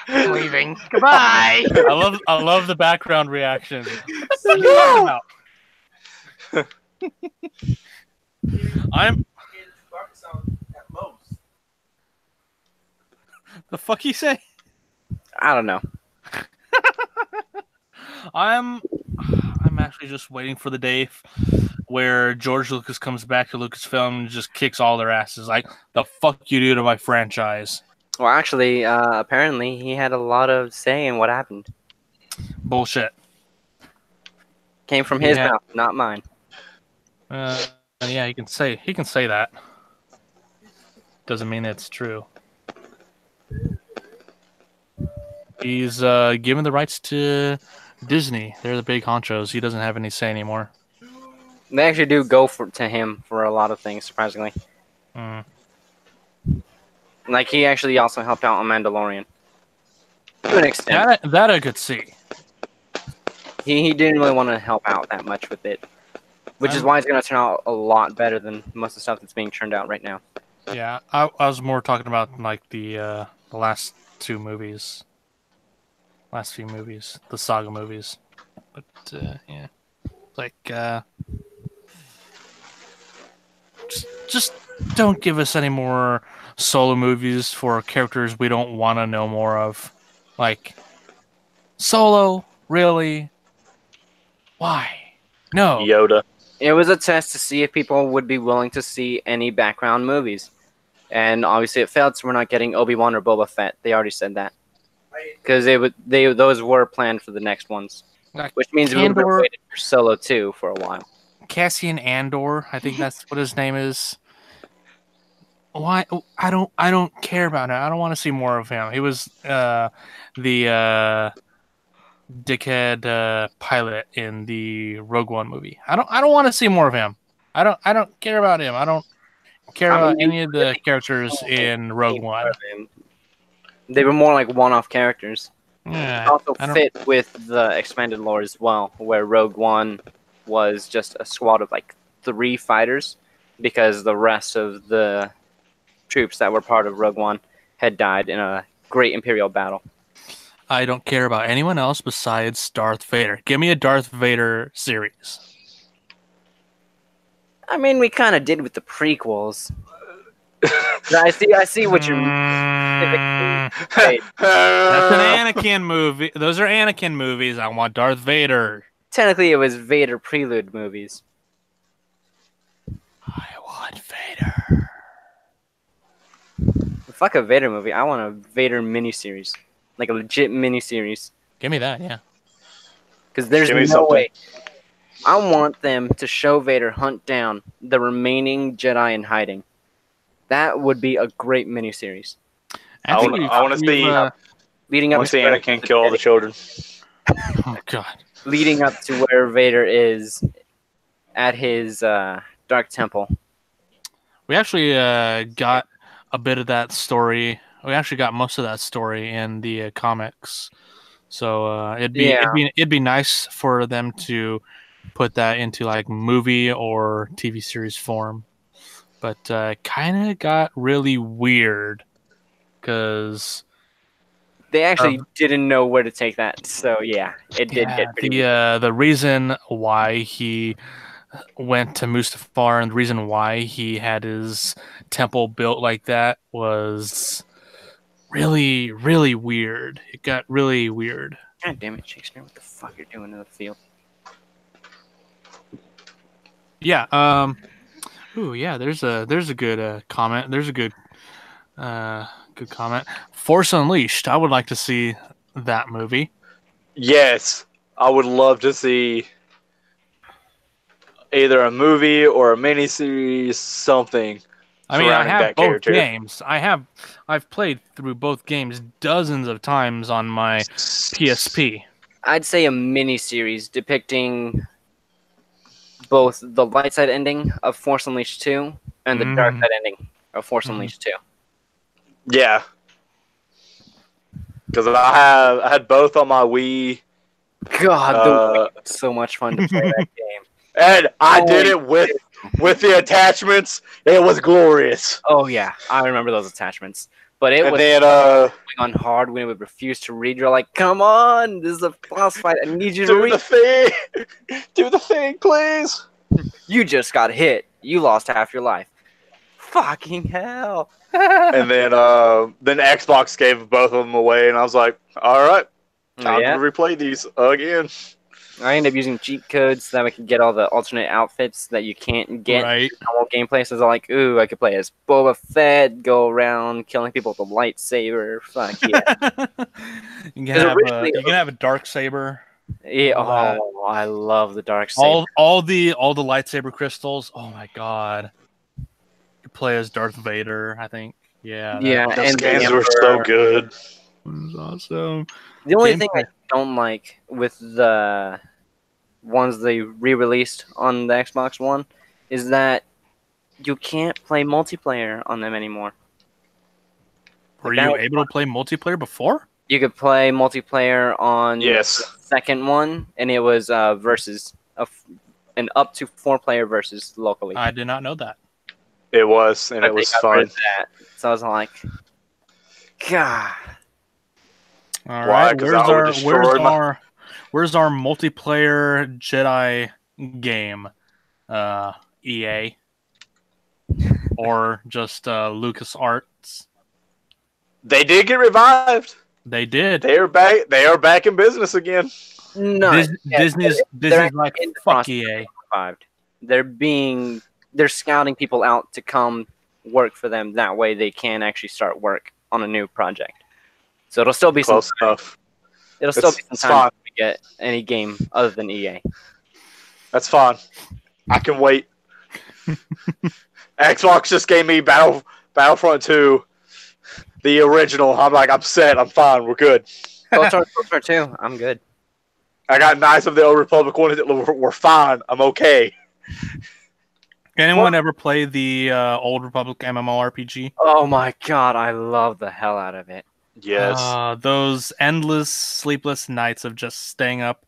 I'm leaving. Goodbye. I love the background reaction. I'm the fuck he say? I don't know. I'm actually just waiting for the day where George Lucas comes back to Lucasfilm and just kicks all their asses. Like, the fuck you do to my franchise? Well, actually, apparently he had a lot of say in what happened. Bullshit. Came from his mouth, not mine. Yeah, he can say that. Doesn't mean it's true. He's given the rights to Disney. They're the big honchos. He doesn't have any say anymore. They actually do go to him for a lot of things, surprisingly. Like, he actually also helped out on Mandalorian. To an extent. That I could see. He didn't really want to help out that much with it. Which is why it's going to turn out a lot better than most of the stuff that's being churned out right now. Yeah, I was more talking about, like, the last few movies. The saga movies. But, yeah. Like, just don't give us any more solo movies for characters we don't want to know more of. Like, Solo? Really? Why? No. Yoda. It was a test to see if people would be willing to see any background movies. And obviously it failed, so we're not getting Obi-Wan or Boba Fett. They already said that. Because those were planned for the next ones. Which means we would have waited for Solo 2 for a while. Cassian Andor, I think that's what his name is. Why? I don't care about it. I don't want to see more of him. He was the dickhead pilot in the Rogue One movie. I don't want to see more of him. I don't care about him. I don't care about any of the characters in Rogue One. They were more like one-off characters. Yeah, It also fit with the expanded lore as well, where Rogue One was just a squad of like 3 fighters, because the rest of the troops that were part of Rogue One had died in a great Imperial battle. I don't care about anyone else besides Darth Vader. Give me a Darth Vader series. I mean, we kind of did with the prequels. I see what you're Mm, saying. that's an Anakin movie. Those are Anakin movies. I want Darth Vader. Technically, it was Vader prelude movies. I want Vader. Fuck a Vader movie. I want a Vader miniseries, like a legit miniseries. Give me that, yeah. Because there's Give me no something. way. I want them to show Vader hunt down the remaining Jedi in hiding. That would be a great miniseries. I want to see. Leading I up want to see where- Anakin kill all the children. Oh God. leading up to where Vader is at his Dark Temple. We actually got a bit of that story. We actually got most of that story in the comics. So it'd be nice for them to put that into like movie or TV series form. But kind of got really weird because They actually didn't know where to take that. So yeah, it did get pretty weird. the reason why he went to Mustafar and the reason why he had his temple built like that was really, really weird. It got really weird. God damn it, Shakespeare! What the fuck you're doing in the field? Yeah. Ooh, yeah. There's a good comment. There's a good comment. Force Unleashed. I would like to see that movie. Yes, I would love to see either a movie or a miniseries, something. I mean, I surrounding have that both character. games. I've played through both games dozens of times on my PSP. I'd say a miniseries depicting both the light side ending of Force Unleashed 2 and the dark side ending of Force Unleashed 2. Yeah, because I had both on my Wii, God, so much fun to play that game. and I did it with the attachments. It was glorious. Oh yeah, I remember those attachments. But it And was then going on hard when it would refuse to read. You're like, come on, this is a boss fight. I need you to do read. the thing, do the thing, please. You just got hit. You lost half your life. Fucking hell. And then Xbox gave both of them away, and I was like, all right, time Yeah. to replay these again. I ended up using cheat codes so that I could get all the alternate outfits that you can't get Right. in normal gameplay. So I was like, ooh, I could play as Boba Fett, go around killing people with a lightsaber. Fuck yeah. you can have a dark saber. Yeah, oh, I love the dark saber. All the lightsaber crystals. Oh my god. You play as Darth Vader, I think. Yeah. Yeah, Those and the games were so Emperor. good. That was awesome. The only Gameplay. thing I don't like with the ones they re-released on the Xbox One is that you can't play multiplayer on them anymore. Were Like, you that- able to play multiplayer before? You could play multiplayer on Yes. the second one, and it was versus an up to 4-player versus locally. I did not know that. It was, and But it they was got rid fun. of that. So I was like, God. All Why? right. 'Cause I would destroy Where's our multiplayer Jedi game? EA or just LucasArts? They did get revived. They did. They are back. They are back in business again. No, Disney's like in the fuck process EA. survived. They're scouting people out to come work for them. That way they can actually start work on a new project. So it'll still be Close enough. It'll still be some It's time fine. to get any game other than E EA. That's fine. I can wait. Xbox just gave me Battlefront 2, the original. I'm like, I'm set. I'm fine. We're good. KOTOR 2, I'm good. I got Knights of the Old Republic ones that were fine. I'm okay. Anyone ever play the Old Republic MMORPG? Oh my god, I love the hell out of it. Yes. Those endless sleepless nights of just staying up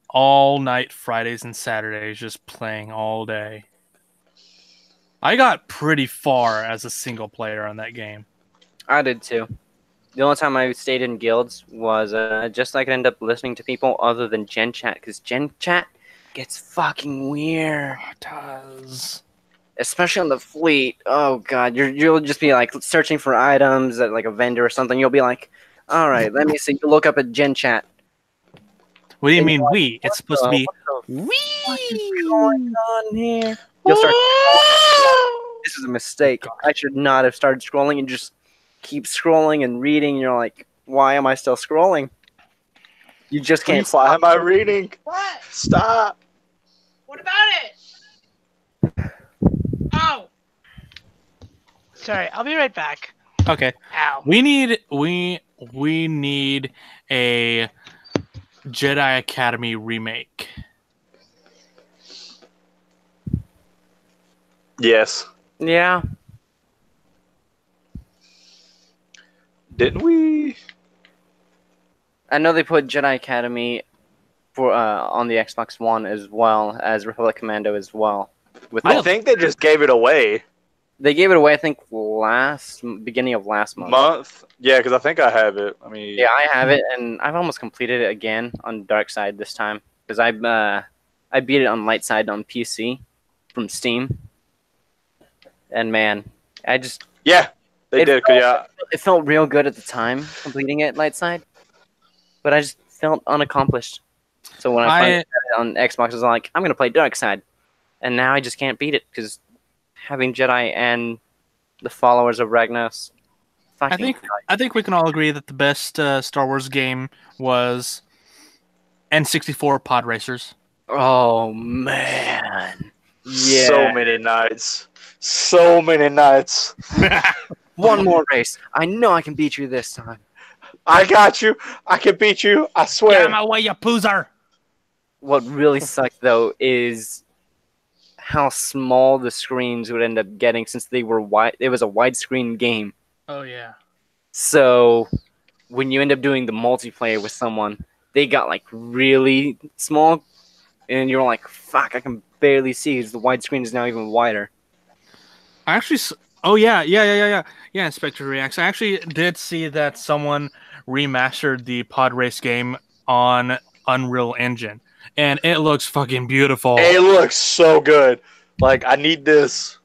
all night Fridays and Saturdays just playing all day. I got pretty far as a single player on that game. I did too. The only time I stayed in guilds was just so I could end up listening to people other than Gen Chat, because Gen Chat gets fucking weird. It does. especially on the fleet. Oh god, you'll just be like searching for items at like a vendor or something. You'll be like, all right, let me see. You look up at Gen Chat. What do you And mean you're like, we? It's supposed to be what the fuck is we. going on here? You'll start. This is a mistake. I should not have started scrolling and just keep scrolling and reading. You're like, why am I still scrolling? You just can't. Why am I reading? What? Stop. What about it? Oh. Sorry, I'll be right back. Okay. Ow. We need a Jedi Academy remake. Yes. Yeah. Didn't we? I know they put Jedi Academy for on the Xbox One as well as Republic Commando as well. With I think they just gave it away. they gave it away. I think beginning of last month. Yeah, because I think I have it. I mean, Yeah, I have it, and I've almost completed it again on Dark Side this time because I beat it on Light Side on PC from Steam, and man, yeah, they It did. 'Cause, yeah, it felt real good at the time completing it Light Side, but I just felt unaccomplished. So when I finally got it on Xbox, I was like, I'm gonna play Dark Side, and now I just can't beat it because having Jedi and the followers of Ragnos. I think we can all agree that the best Star Wars game was N64 Pod Racers. Oh man, yeah. so many nights. So many nights. One more race. I know I can beat you this time. I got you. I can beat you. I swear. Get him away, you poozer! What really sucked though is how small the screens would end up getting since they were wide. It was a widescreen game. Oh yeah. So when you end up doing the multiplayer with someone, they got like really small, and you're like, "Fuck, I can barely see." Because the widescreen is now even wider. I actually. Oh yeah. Spectre Reacts. I actually did see that someone remastered the Pod Race game on Unreal Engine, and it looks fucking beautiful. It looks so good. Like, I need this.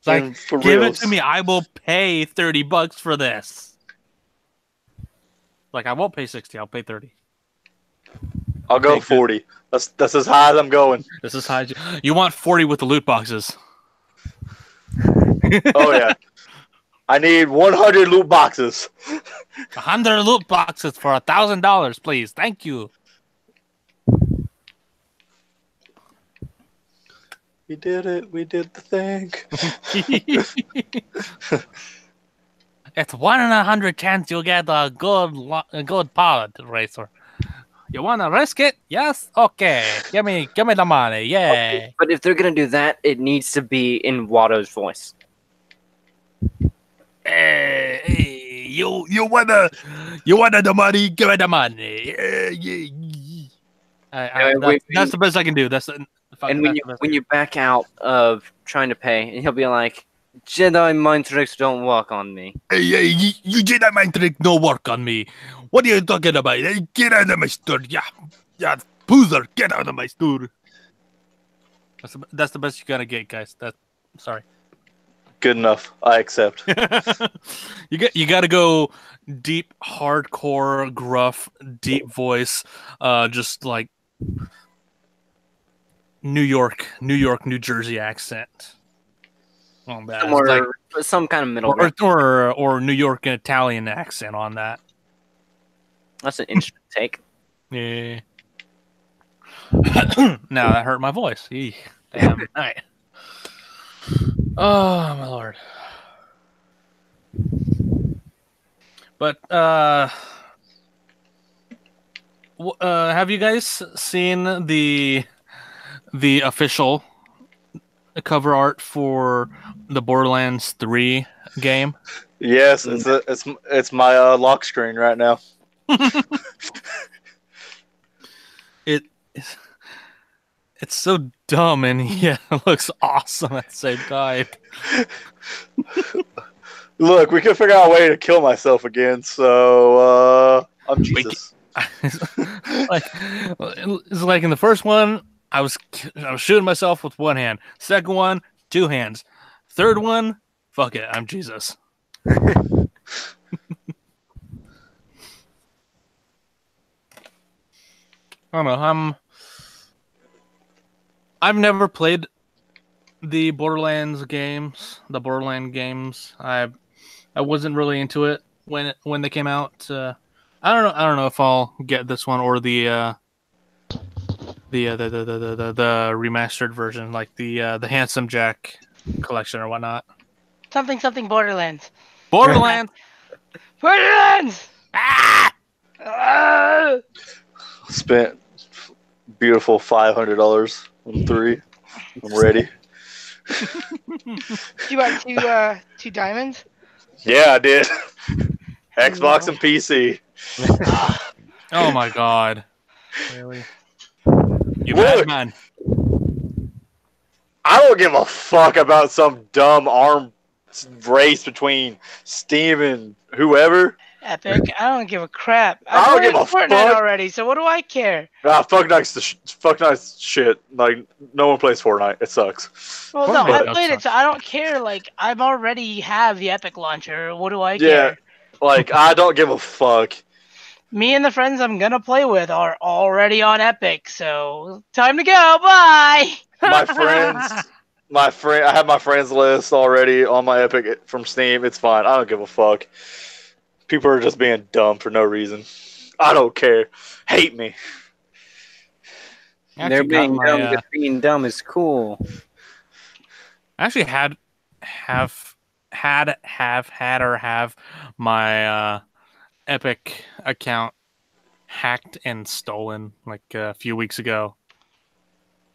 Like, for give reals. it to me. I will pay $30 for this. Like, I won't pay 60. I'll pay 30. I'll go Thank 40. That's as high as I'm going. This is high. You want 40 with the loot boxes? Oh yeah. I need 100 loot boxes. 100 loot boxes for $1,000, please. Thank you. We did it. We did the thing. It's 1 in 100 chance you'll get a good pod racer. You want to risk it? Yes. Okay. Give me the money. Yeah. But if they're gonna do that, it needs to be in Watto's voice. Hey, you want the money? Give me the money. That's the best I can do. And when you back out of trying to pay, and he'll be like, "Jedi mind tricks don't work on me." Hey, you Jedi mind trick no work on me. What are you talking about? Hey, get out of my store. Yeah, poozer, get out of my store. That's the best you're gonna get, guys. Sorry. Good enough. I accept. You got to go deep, hardcore, gruff, deep voice, just like New York, New Jersey accent. Oh, Some kind of middle. Or New York Italian accent on that. That's an interesting take. Yeah. Now that hurt my voice. Eek. Damn. All right. Oh my lord. But have you guys seen the official cover art for the Borderlands 3 game? Yes, it's my lock screen right now. It's so dumb and yeah, it looks awesome at the same time. Look, we can figure out a way to kill myself again, so I'm Jesus. It's like in the first one, I was shooting myself with one hand. Second one, 2 hands. Third one, fuck it, I'm Jesus. I don't know. I've never played the Borderlands games. The Borderland games. I wasn't really into it when they came out. I don't know. I don't know if I'll get this one or the remastered version, like the Handsome Jack collection or whatnot. Something Borderlands. Borderlands. Borderlands! Ah! Spent beautiful $500 on 3. I'm ready. You got two diamonds? Yeah, I did. Xbox and PC. Oh my god! Really? You Look, madman! I don't give a fuck about some dumb arm race between Steam and whoever. Epic. I don't give a crap. I don't give a Fortnite fuck. already, so what do I care? Fuck nice shit. Like, no one plays Fortnite. It sucks. Well, no, Fortnite I played it, sucks. so I don't care. Like, I'm already have the Epic launcher. What do I Yeah, care? like, I don't give a fuck. Me and the friends I'm gonna play with are already on Epic, so time to go. Bye. My friend, I have my friends list already on my Epic from Steam. It's fine. I don't give a fuck. People are just being dumb for no reason. I don't care. Hate me. I They're actually got being my, dumb. Just being dumb is cool. I actually have my Epic account hacked and stolen like a few weeks ago.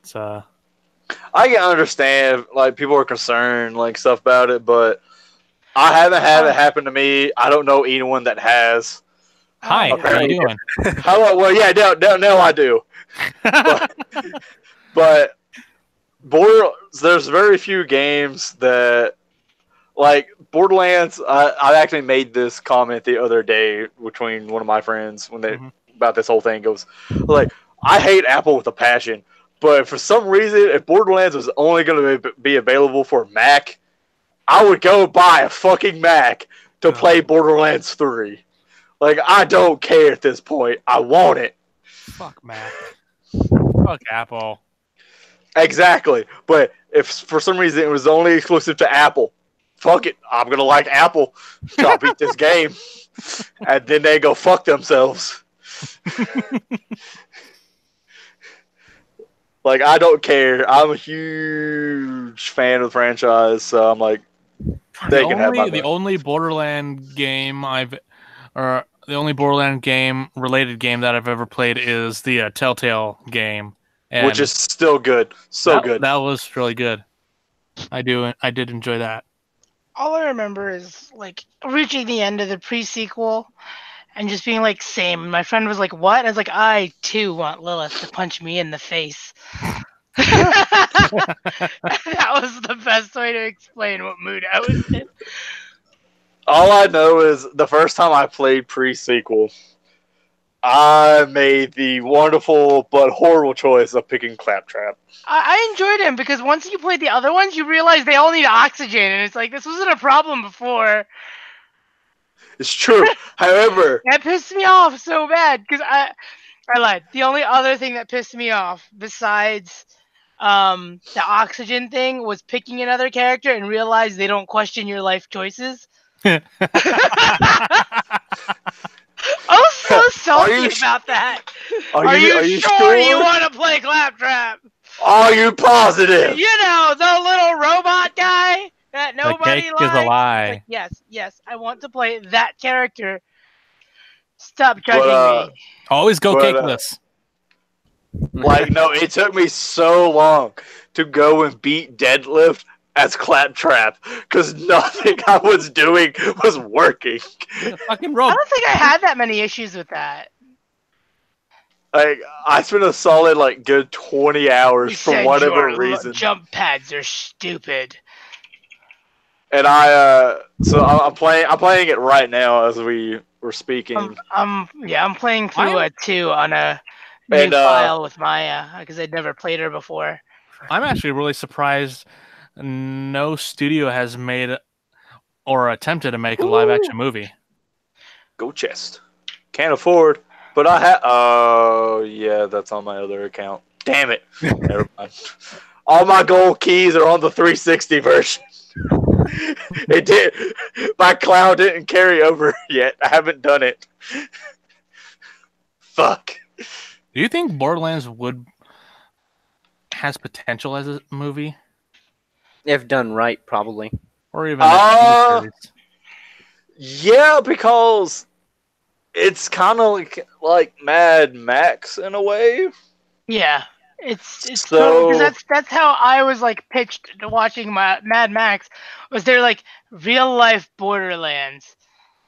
It's I can understand, like, people are concerned, like, stuff about it, but I haven't had it happen to me. I don't know anyone that has. hi, how you doing? Well, yeah, now I do. But there's very few games that, like, Borderlands. I actually made this comment the other day between one of my friends when they about this whole thing. Goes like, I hate Apple with a passion, but for some reason, if Borderlands was only going to be available for Mac, I would go buy a fucking Mac to play Borderlands 3. Like, I don't care at this point. I want it. Fuck Mac. Fuck Apple. Exactly. But if for some reason it was only exclusive to Apple, fuck it. I'm going to like Apple. I'll beat this game. And then they go fuck themselves. Like, I don't care. I'm a huge fan of the franchise, so I'm like, they can have my The only Borderland game the only Borderland game related game that I've ever played is the Telltale game, and which is still good. Good. That was really good. I did enjoy that. All I remember is like reaching the end of the pre-sequel and just being like, same. My friend was like, what? I was like, I too want Lilith to punch me in the face. That was the best way to explain what mood I was in. All I know is the first time I played pre-sequel, I made the wonderful but horrible choice of picking Claptrap. I enjoyed him because once you played the other ones, you realize they all need oxygen, and it's like, this wasn't a problem before. It's true. However, that pissed me off so bad because I lied. The only other thing that pissed me off besides the oxygen thing was picking another character and realize they don't question your life choices. I was so salty about that. Are you sure you want to play Claptrap? Are you positive? You know, the little robot guy that nobody the cake likes. is a lie. Like, yes, I want to play that character. Stop judging me. Always go cakeless. Like, no, it took me so long to go and beat Deadlift as Claptrap because nothing I was doing was working. Fucking rope. I don't think I had that many issues with that. Like, I spent a solid, like, good 20 hours for whatever reason. Jump pads are stupid. And so I'm playing it right now as we were speaking. I'm playing through 2 on a new file with Maya because I'd never played her before. I'm actually really surprised no studio has made or attempted to make a live action movie. Go chest. Can't afford, but I have. Oh yeah, that's on my other account. Damn it. Never mind. All my gold keys are on the 360 version. It did. My cloud didn't carry over yet. I haven't done it. Fuck. Do you think Borderlands has potential as a movie, If done right, probably. or even a TV series? Yeah, because it's kind of like Mad Max in a way. Yeah, it's So- totally, because that's how I was like pitched to watching Mad Max. Was there like real life Borderlands?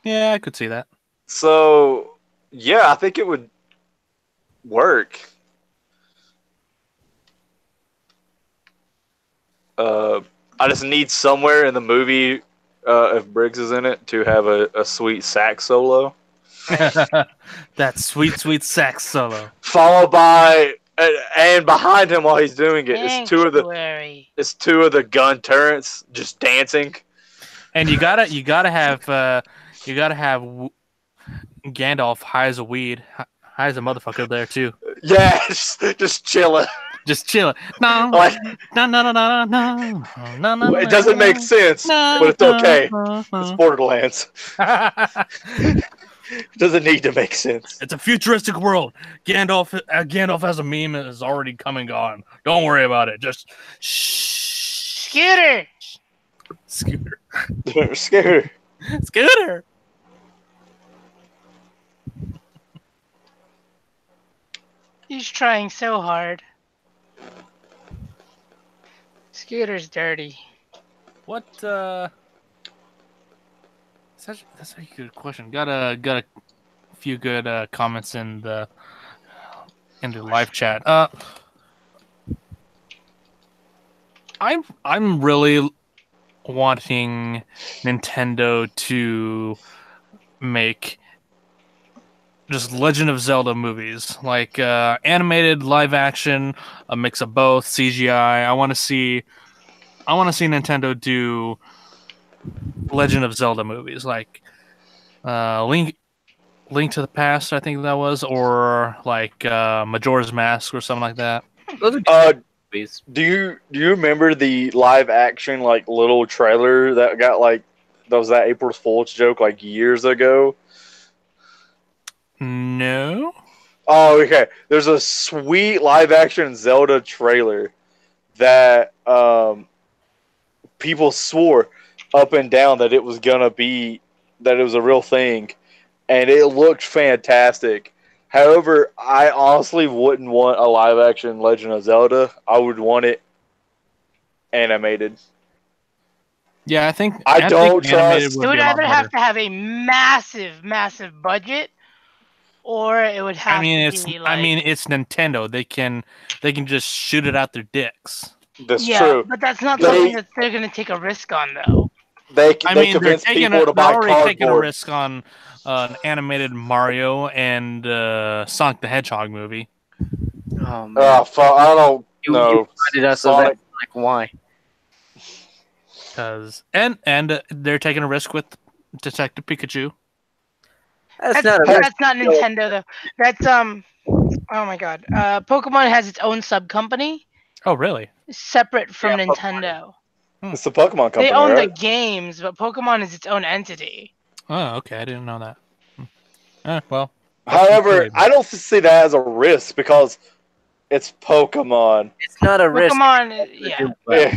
Yeah, I could see that. So yeah, I think it would work. I just need somewhere in the movie, if Briggs is in it, to have a sweet sax solo, That sweet, sweet sax solo. followed by and behind him while he's doing it is Sanctuary. two of the gun turrets just dancing. And you gotta have Gandalf high as a weed, high as a motherfucker there too, Yeah, just chilling. just chilling. No, Like, no, no, no, no, no, no, no. it doesn't make sense, but it's okay. It's Borderlands. It doesn't need to make sense. It's a futuristic world. Gandalf as a meme is already come and gone. Don't worry about it. Just shh. Scooter. Scooter. Scooter. Scooter. He's trying so hard. Scooter's dirty. What? That's a good question. Got a few good comments in the live chat. I'm really wanting Nintendo to make just Legend of Zelda movies, like animated, live action, a mix of both, CGI. I want to see Nintendo do Legend of Zelda movies, like Link to the Past, I think that was, or like Majora's Mask or something like that. Those are good movies. Do you remember the live action like little trailer that got that was that April Fool's joke like years ago? No. Oh, okay. There's a sweet live action Zelda trailer that people swore up and down that it was a real thing, and it looked fantastic. However, I honestly wouldn't want a live action Legend of Zelda. I would want it animated. Yeah, I think don't think animated trust- It would be a lot either have better. to have a massive budget, or it would have to be like. It's Nintendo. They can just shoot it out their dicks. That's yeah, true. but that's not They- something that they're going to take a risk on, though. They They're convince people to they're buy already taking a cardboard. risk on an animated Mario and Sonic the Hedgehog movie. Oh man. Oh, fuck, I don't you know. reminded us of Sonic. that. Like, why? And they're taking a risk with Detective Pikachu. That's not a risk. That's not Nintendo though. That's Oh my god. Pokemon has its own sub company Oh, really? separate from Yeah, Nintendo. It's the Pokemon company, They own right? the games, but Pokemon is its own entity. Oh, okay. I didn't know that. Well. However, I don't see that as a risk because it's Pokemon. It's not a risk. Pokemon, yeah.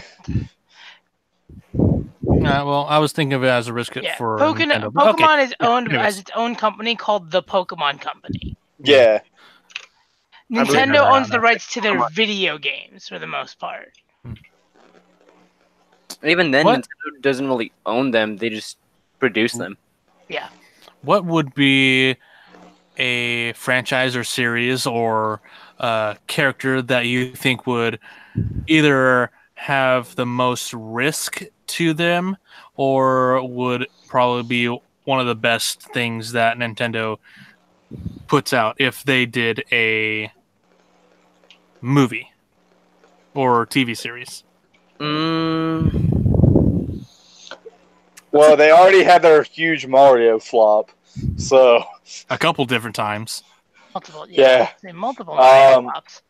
Yeah. Well, I was thinking of it as a risk Yeah. for Pokemon, Nintendo. but okay. Pokemon is owned anyways. as its own company called the Pokemon Company. Yeah. believe Nintendo that. owns the rights to their video games for the most part. Even then, What? Nintendo doesn't really own them. They just produce them. Yeah. What would be a franchise or series or character that you think would either have the most risk to them or would probably be one of the best things that Nintendo puts out if they did a movie or TV series? Well, they already had their huge Mario flop, so A couple different times. Multiple, yeah. multiple Mario Um, flops.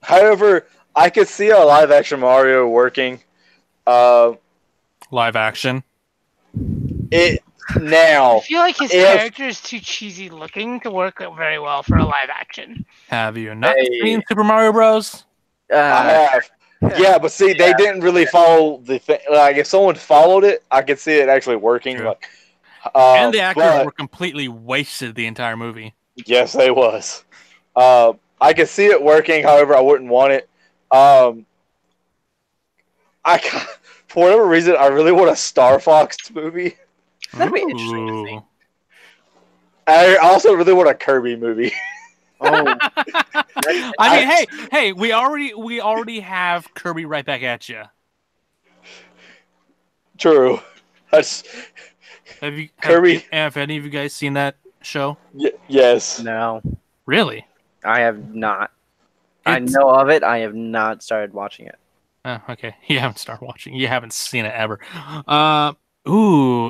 However, I could see a live action Mario working. Live action. It I now feel like his if character is too cheesy looking to work very well for a live action. Have you not Hey. seen Super Mario Bros? I have. Yeah, but see, they didn't really follow the thing. Like, if someone followed it, I could see it actually working. True. Like, And the actors but were completely wasted the entire movie. yes, they was. I could see it working. However, I wouldn't want it. For whatever reason, I really want a Star Fox movie. That'd be interesting to see. Ooh. I also really want a Kirby movie. Oh, I mean, hey, we already have Kirby right back at you. True. That's Have you, Kirby. have any of you guys seen that show? Yes. no, Really? I have not. I It's- know of it. I have not started watching it. Oh, okay. You haven't started watching. You haven't seen it ever.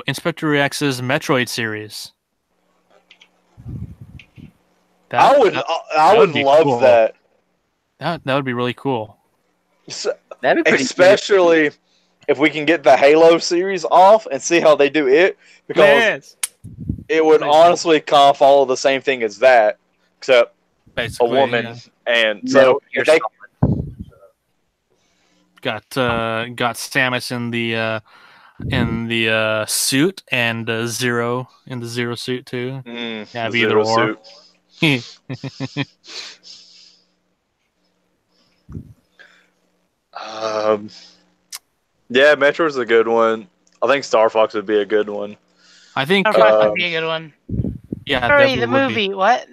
Inspector X's Metroid series. I would would be love cool. that. That would be really cool. That'd be pretty. Especially if we can get the Halo series off and see how they do it, because it would honestly kind of follow the same thing as that, except Basically, a woman. yeah. And Metal so Gear if they, got Samus in the suit and Zero in the Zero suit too. Have the either Zero or. suit. Yeah, Metro's a good one. I think Star Fox would be a good one. I think Star Fox would be a good one. yeah, Hurry, definitely the would be. movie. What?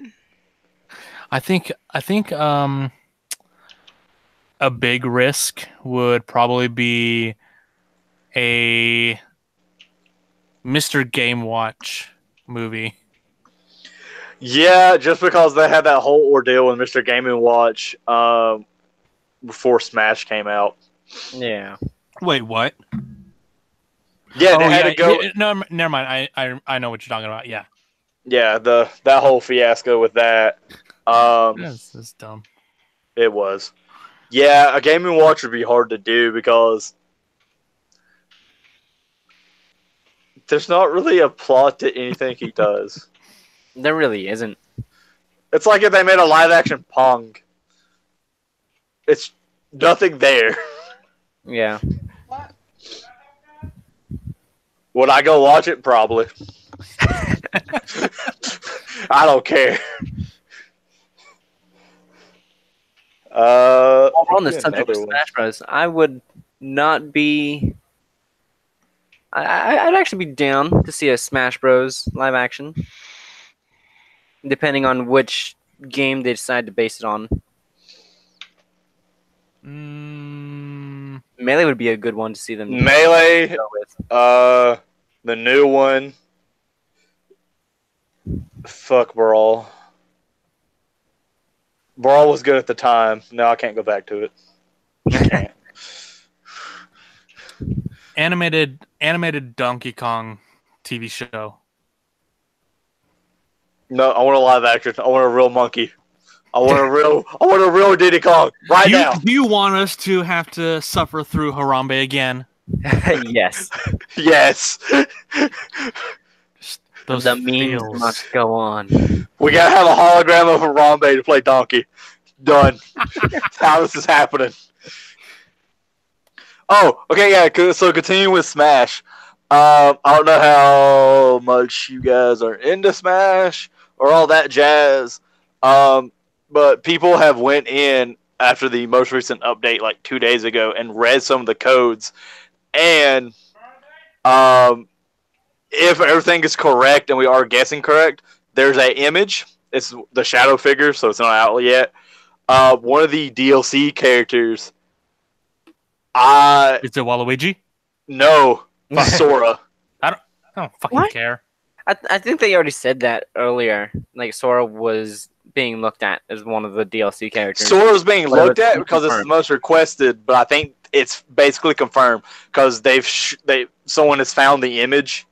I think a big risk would probably be a Mr. Game Watch movie. Yeah, just because they had that whole ordeal with Mr. Game & Watch before Smash came out. Yeah. Wait, what? Yeah, they had to go. Yeah, no, never mind. I know what you're talking about. Yeah, Yeah, that whole fiasco with that. that's dumb. It was. Yeah, a Game & Watch would be hard to do because there's not really a plot to anything he does. There really isn't. It's like if they made a live action Pong. It's nothing there. Yeah. Would I go watch it? Probably. I don't care. While we're on the subject of Smash Bros., I would not be. I'd actually be down to see a Smash Bros. Live action, depending on which game they decide to base it on. Melee would be a good one to see them. Melee, go with. the new one. Fuck Brawl. Brawl was good at the time. No, I can't go back to it. I can't. Animated Donkey Kong TV show. No, I want a live action. I want a real monkey. I want a real Diddy Kong right now. Do you want us to have to suffer through Harambe again? Yes. Yes. Those The memes feels. must go on. We gotta have a hologram of Harambe to play Donkey. Done. That's how this is happening. Oh, okay, yeah. So continue with Smash. I don't know how much you guys are into Smash or all that jazz. But people have went in after the most recent update, like 2 days ago, and read some of the codes. And if everything is correct and we are guessing correct, there's an image. It's the shadow figure, so it's not out yet. One of the DLC characters. Is it Waluigi? No, Sora. I don't fucking care. I think they already said that earlier. Like Sora was being looked at as one of the DLC characters. Sora's being looked at because it's the most requested, but I think it's basically confirmed because someone has found the image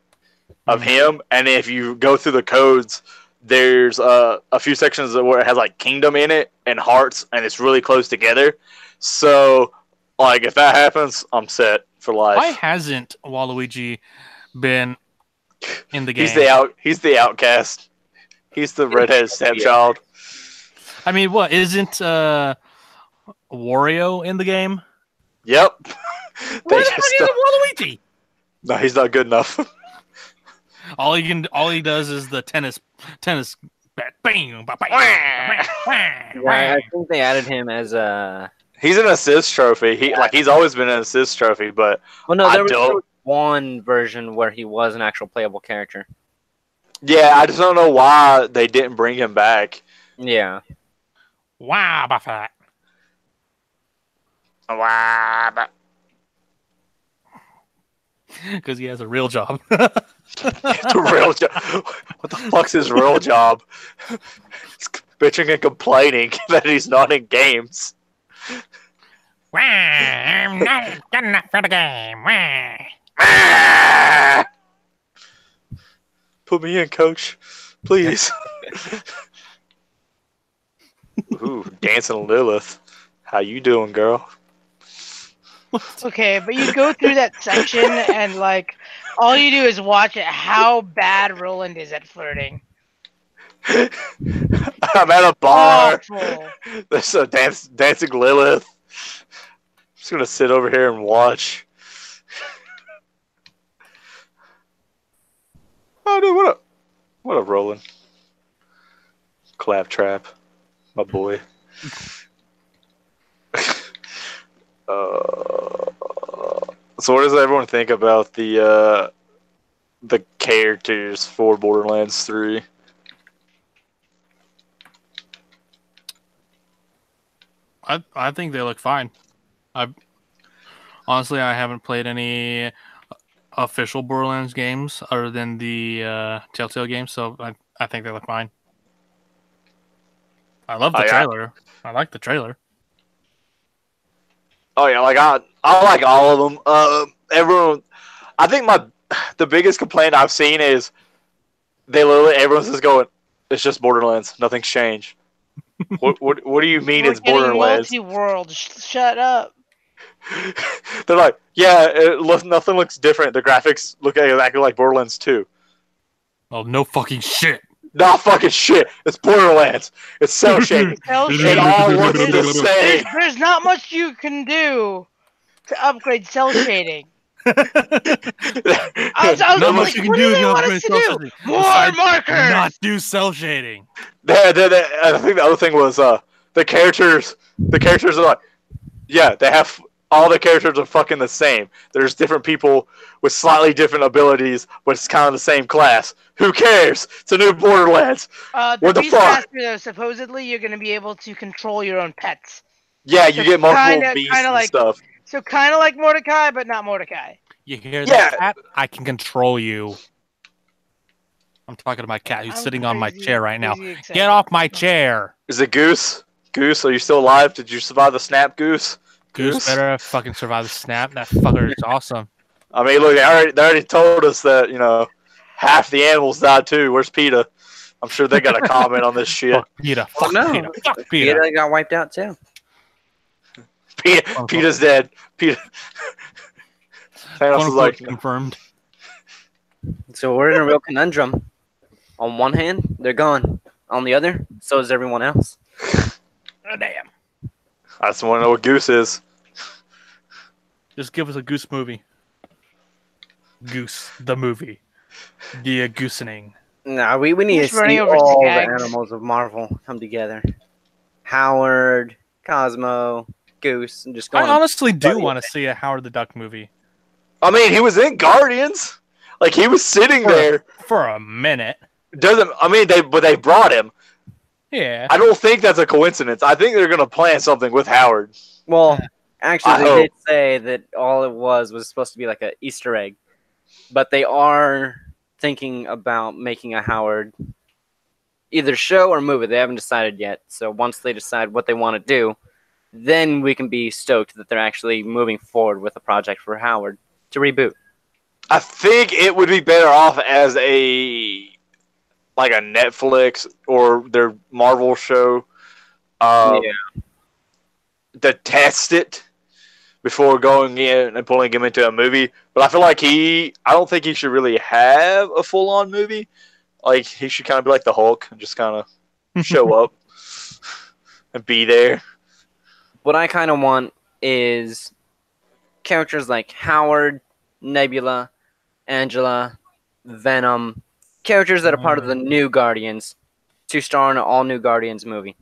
of him, and if you go through the codes, there's a few sections where it has like kingdom in it and hearts, and it's really close together. So, like, if that happens, I'm set for life. Why hasn't Waluigi been in the game? He's the outcast. He's the redheaded stepchild. I mean, what isn't Wario in the game? Yep. Why the fuck isn't Waluigi? No, he's not good enough. All he does is the tennis bat. Bang, bang, Yeah, I think they added him as a. He's an assist trophy. He's always been an assist trophy, but there was one version where he was an actual playable character. Yeah, I just don't know why they didn't bring him back. Yeah. Wow, Buffett. Wow. Because he has a real job. It's a real job. What the fuck's his real job? He's bitching and complaining that he's not in games. I'm not good enough for the game. Put me in, coach. Please. Ooh, Dancing Lilith. How you doing, girl? Okay, but you go through that section and like all you do is watch how bad Roland is at flirting. I'm at a bar. Awful. There's a Dancing Lilith. I'm just gonna sit over here and watch. Oh, dude, what up, Roland? Claptrap, my boy. So what does everyone think about the characters for Borderlands 3? I think they look fine. Honestly, I haven't played any official Borderlands games other than the Telltale games, so I think they look fine. I love the trailer. I like the trailer. Oh yeah, like I like all of them. Everyone, I think the biggest complaint I've seen is everyone's just going, it's just Borderlands, nothing's changed. What do you mean it's Borderlands? Multi-world, shut up. They're like, yeah, nothing looks different. The graphics look exactly like Borderlands 2. Oh, no fucking shit. Not fucking shit. It's Borderlands. It's cell shading. It all looks the same. There's not much you can do to upgrade cell shading. I was Not much like, you can what do do they to want upgrade us to cell do? shading. More Besides markers! Not do cell shading. I think the other thing was the characters. The characters are like, yeah, they have all the characters are fucking the same. There's different people with slightly different abilities, but it's kind of the same class. Who cares? It's a new Borderlands. The What the fuck? Beastmaster, though, supposedly you're going to be able to control your own pets. Yeah, you get multiple beasts and like, stuff. So kind of like Mordecai, but not Mordecai. You hear that, cat? I can control you. I'm talking to my cat who's sitting on my chair right now. Get off my chair. Is it Goose? Goose, are you still alive? Did you survive the snap, Goose? Goose better fucking survive the snap. That fucker is awesome. I mean, look, they already told us that, half the animals died too. Where's PETA? I'm sure they got a comment on this shit. Fuck PETA. Fuck PETA. Fuck PETA. PETA got wiped out too. PETA's dead. PETA. Thanos is like, confirmed. So we're in a real conundrum. On one hand, they're gone. On the other, so is everyone else. Oh, damn. I just want to know what Goose is. Just give us a Goose movie. Goose, the movie. The goosening. No, we need to see all the animals of Marvel come together. Howard, Cosmo, Goose, and just go. I honestly do want to see a Howard the Duck movie. I mean, he was in Guardians. Like, he was sitting there for a minute. They brought him. Yeah. I don't think that's a coincidence. I think they're gonna plan something with Howard. Well, actually, they did say that all it was supposed to be like an Easter egg, but they are thinking about making a Howard either show or movie. They haven't decided yet. So once they decide what they want to do, then we can be stoked that they're actually moving forward with a project for Howard to reboot. I think it would be better off as a Netflix or their Marvel show to test it before going in and pulling him into a movie. But I feel like I don't think he should really have a full-on movie. Like, he should kind of be like the Hulk and just kind of show up and be there. What I kind of want is characters like Howard, Nebula, Angela, Venom, characters that are part of the new Guardians, to star in an all-new Guardians movie.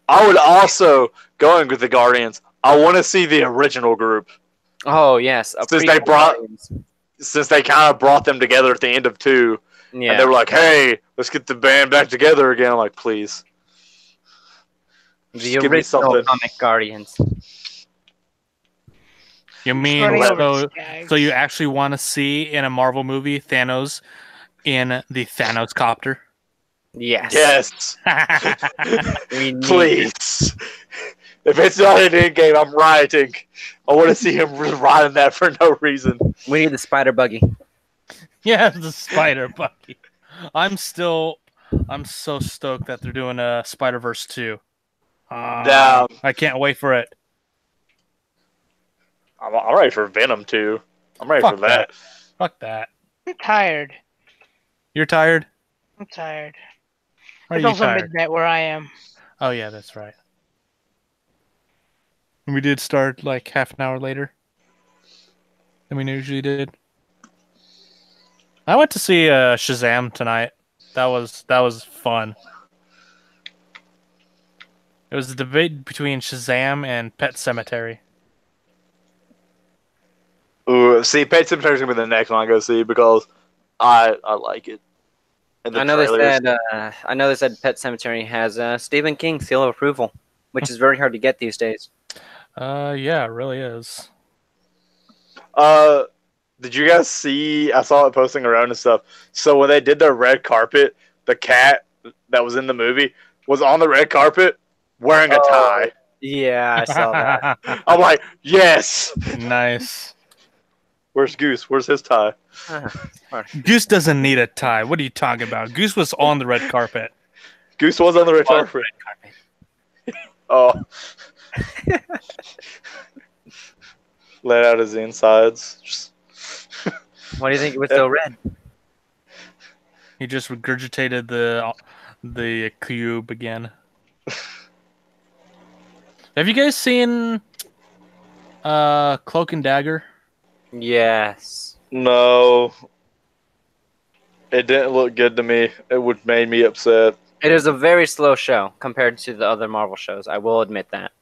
I would also, going with the Guardians, I want to see the original group. Oh, yes. Since they kind of brought them together at the end of 2. Yeah. And they were like, hey, let's get the band back together again. I'm like, please. The original comic Guardians. You mean so you actually want to see in a Marvel movie Thanos in the Thanos copter? Yes. Please. If it's not an Endgame, I'm rioting. I want to see him riding that for no reason. We need the spider buggy. Yeah, the spider buggy. I'm so stoked that they're doing a Spider-Verse 2. I can't wait for it. I'm ready for Venom too. I'm ready for that. Fuck that. I'm tired. You're tired? I'm tired. Why are It's you also tired? midnight where I am. Oh yeah, that's right. We did start like half an hour later than we usually did. I went to see Shazam tonight. That was fun. It was a debate between Shazam and Pet Sematary. Ooh, see, Pet Sematary is gonna be the next one I go see because I like it. And I know they said Pet Sematary has Stephen King seal of approval, which is very hard to get these days. Yeah, it really is. Did you guys see? I saw it posting around and stuff. So when they did their red carpet, the cat that was in the movie was on the red carpet wearing a tie. Yeah, I saw that. I'm like, yes. Nice. Where's Goose? Where's his tie? Goose doesn't need a tie. What are you talking about? Goose was on the red carpet. Goose was on the red carpet. Oh. Let out his insides. Why do you think it was so red? He just regurgitated the cube again. Have you guys seen Cloak and Dagger? Yes. No. It didn't look good to me. It would made me upset. It is a very slow show compared to the other Marvel shows. I will admit that.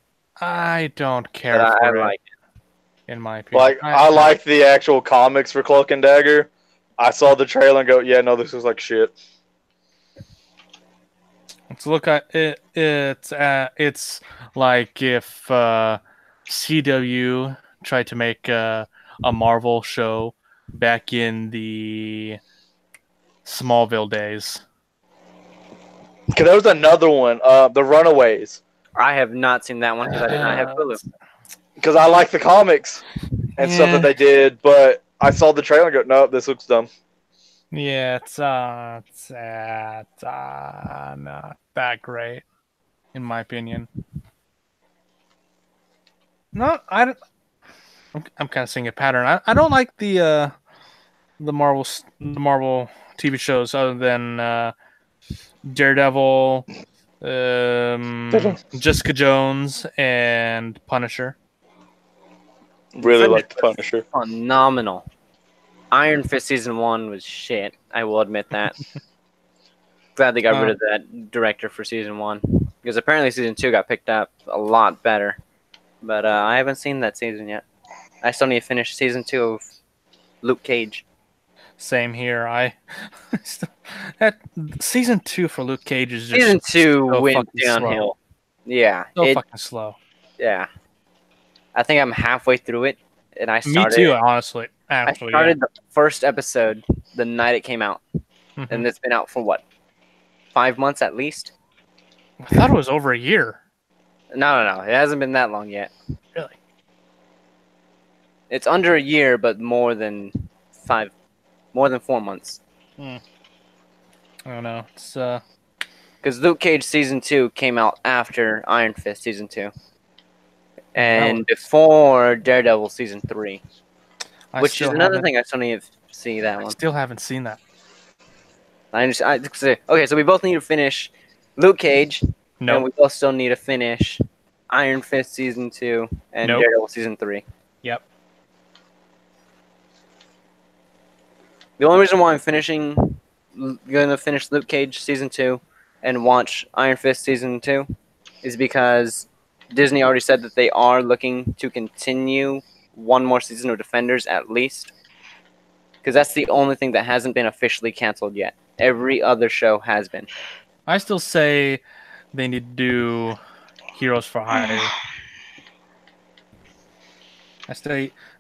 I don't care But for I it, like it. in my opinion. Like, I like the actual comics for Cloak and Dagger. I saw the trailer and go, yeah, no, this is like shit. Let's look at it. It's like if CW tried to make a Marvel show back in the Smallville days. Because there was another one, The Runaways. I have not seen that one because I did not have Hulu. Because I like the comics and stuff that they did, but I saw the trailer and go, no, this looks dumb. Yeah, it's not that great, in my opinion. No, I'm kind of seeing a pattern. I don't like the Marvel TV shows other than Daredevil, Jessica Jones, and Punisher. Really like the Punisher. Phenomenal. Iron Fist season 1 was shit. I will admit that. Glad they got rid of that director for season 1 because apparently season 2 got picked up a lot better. But I haven't seen that season yet. I still need to finish season 2 of Luke Cage. Same here. That season 2 for Luke Cage is just season 2 so went fucking downhill. Slow. Yeah, So fucking slow. Yeah, I think I'm halfway through it, and I started. Me too, honestly. I started the first episode the night it came out, and it's been out for what, 5 months at least. I thought it was over a year. No. It hasn't been that long yet. Really? It's under a year, but more than 4 months. I don't know. It's Because Luke Cage season 2 came out after Iron Fist season 2, and before Daredevil season 3, which is another thing I still need to see that I one. still haven't seen that. Okay, so we both need to finish Luke Cage, No. and we both still need to finish Iron Fist season 2 and Nope. Daredevil season 3. Yep. The only reason why I'm gonna finish Luke Cage season 2 and watch Iron Fist season 2 is because Disney already said that they are looking to continue one more season of Defenders at least. Because that's the only thing that hasn't been officially canceled yet. Every other show has been. I still say they need to do Heroes for Hire. I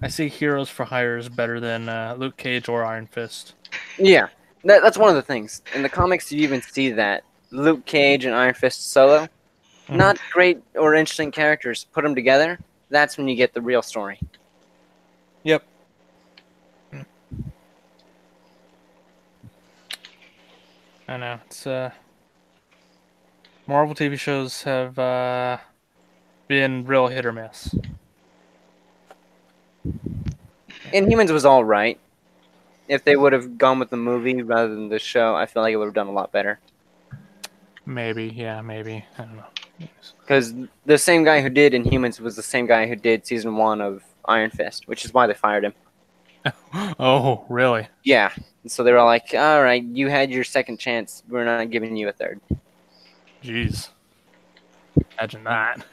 say Heroes for Hire is better than Luke Cage or Iron Fist. Yeah, that's one of the things. In the comics, you even see that. Luke Cage and Iron Fist solo, not great or interesting characters. Put them together, that's when you get the real story. Yep. I know. It's Marvel TV shows have been real hit or miss. Inhumans was all right. If they would have gone with the movie rather than the show, I feel like it would have done a lot better. Maybe, yeah, maybe. I don't know. Because the same guy who did Inhumans was the same guy who did season 1 of Iron Fist, which is why they fired him. Oh, really? Yeah. So they were like, all right, you had your second chance. We're not giving you a third. Jeez. Imagine that.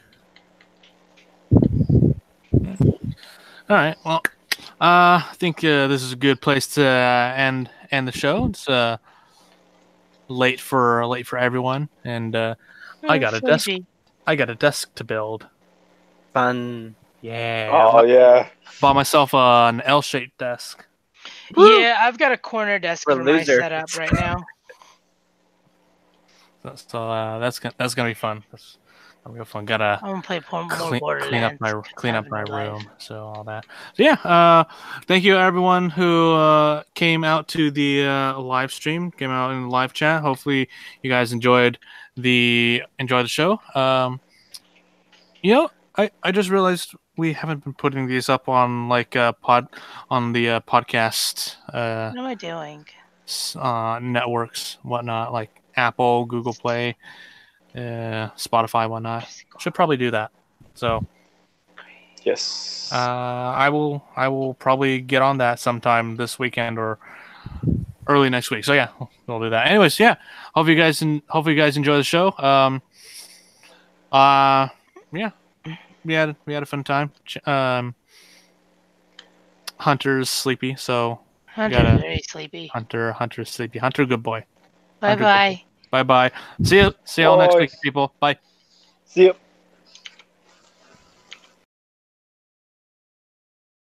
All right. Well, I think this is a good place to end the show. It's late for everyone, and I got a desk. I got a desk to build. Fun. Yeah. Oh yeah. Bought myself an L-shaped desk. Yeah, I've got a corner desk For for my loser. setup right now. So that's gonna be fun. That's gonna be fun. Gotta I'm gonna play more clean Borderlands. up my Have in my room. So all that. So yeah. Thank you everyone who came out to the live stream, came out in the live chat. Hopefully you guys enjoyed the show. I just realized we haven't been putting these up on like podcast What am I doing? networks, whatnot, like Apple, Google Play, Spotify, whatnot. Should probably do that. So Yes. I will probably get on that sometime this weekend or early next week. So yeah, we'll do that. Anyways, yeah. Hope you guys enjoy the show. Yeah. We had a fun time. Hunter's sleepy, so Hunter's very sleepy. Hunter's sleepy. Hunter, good boy. Bye bye. Bye bye. See you all next week, people. Bye. See you.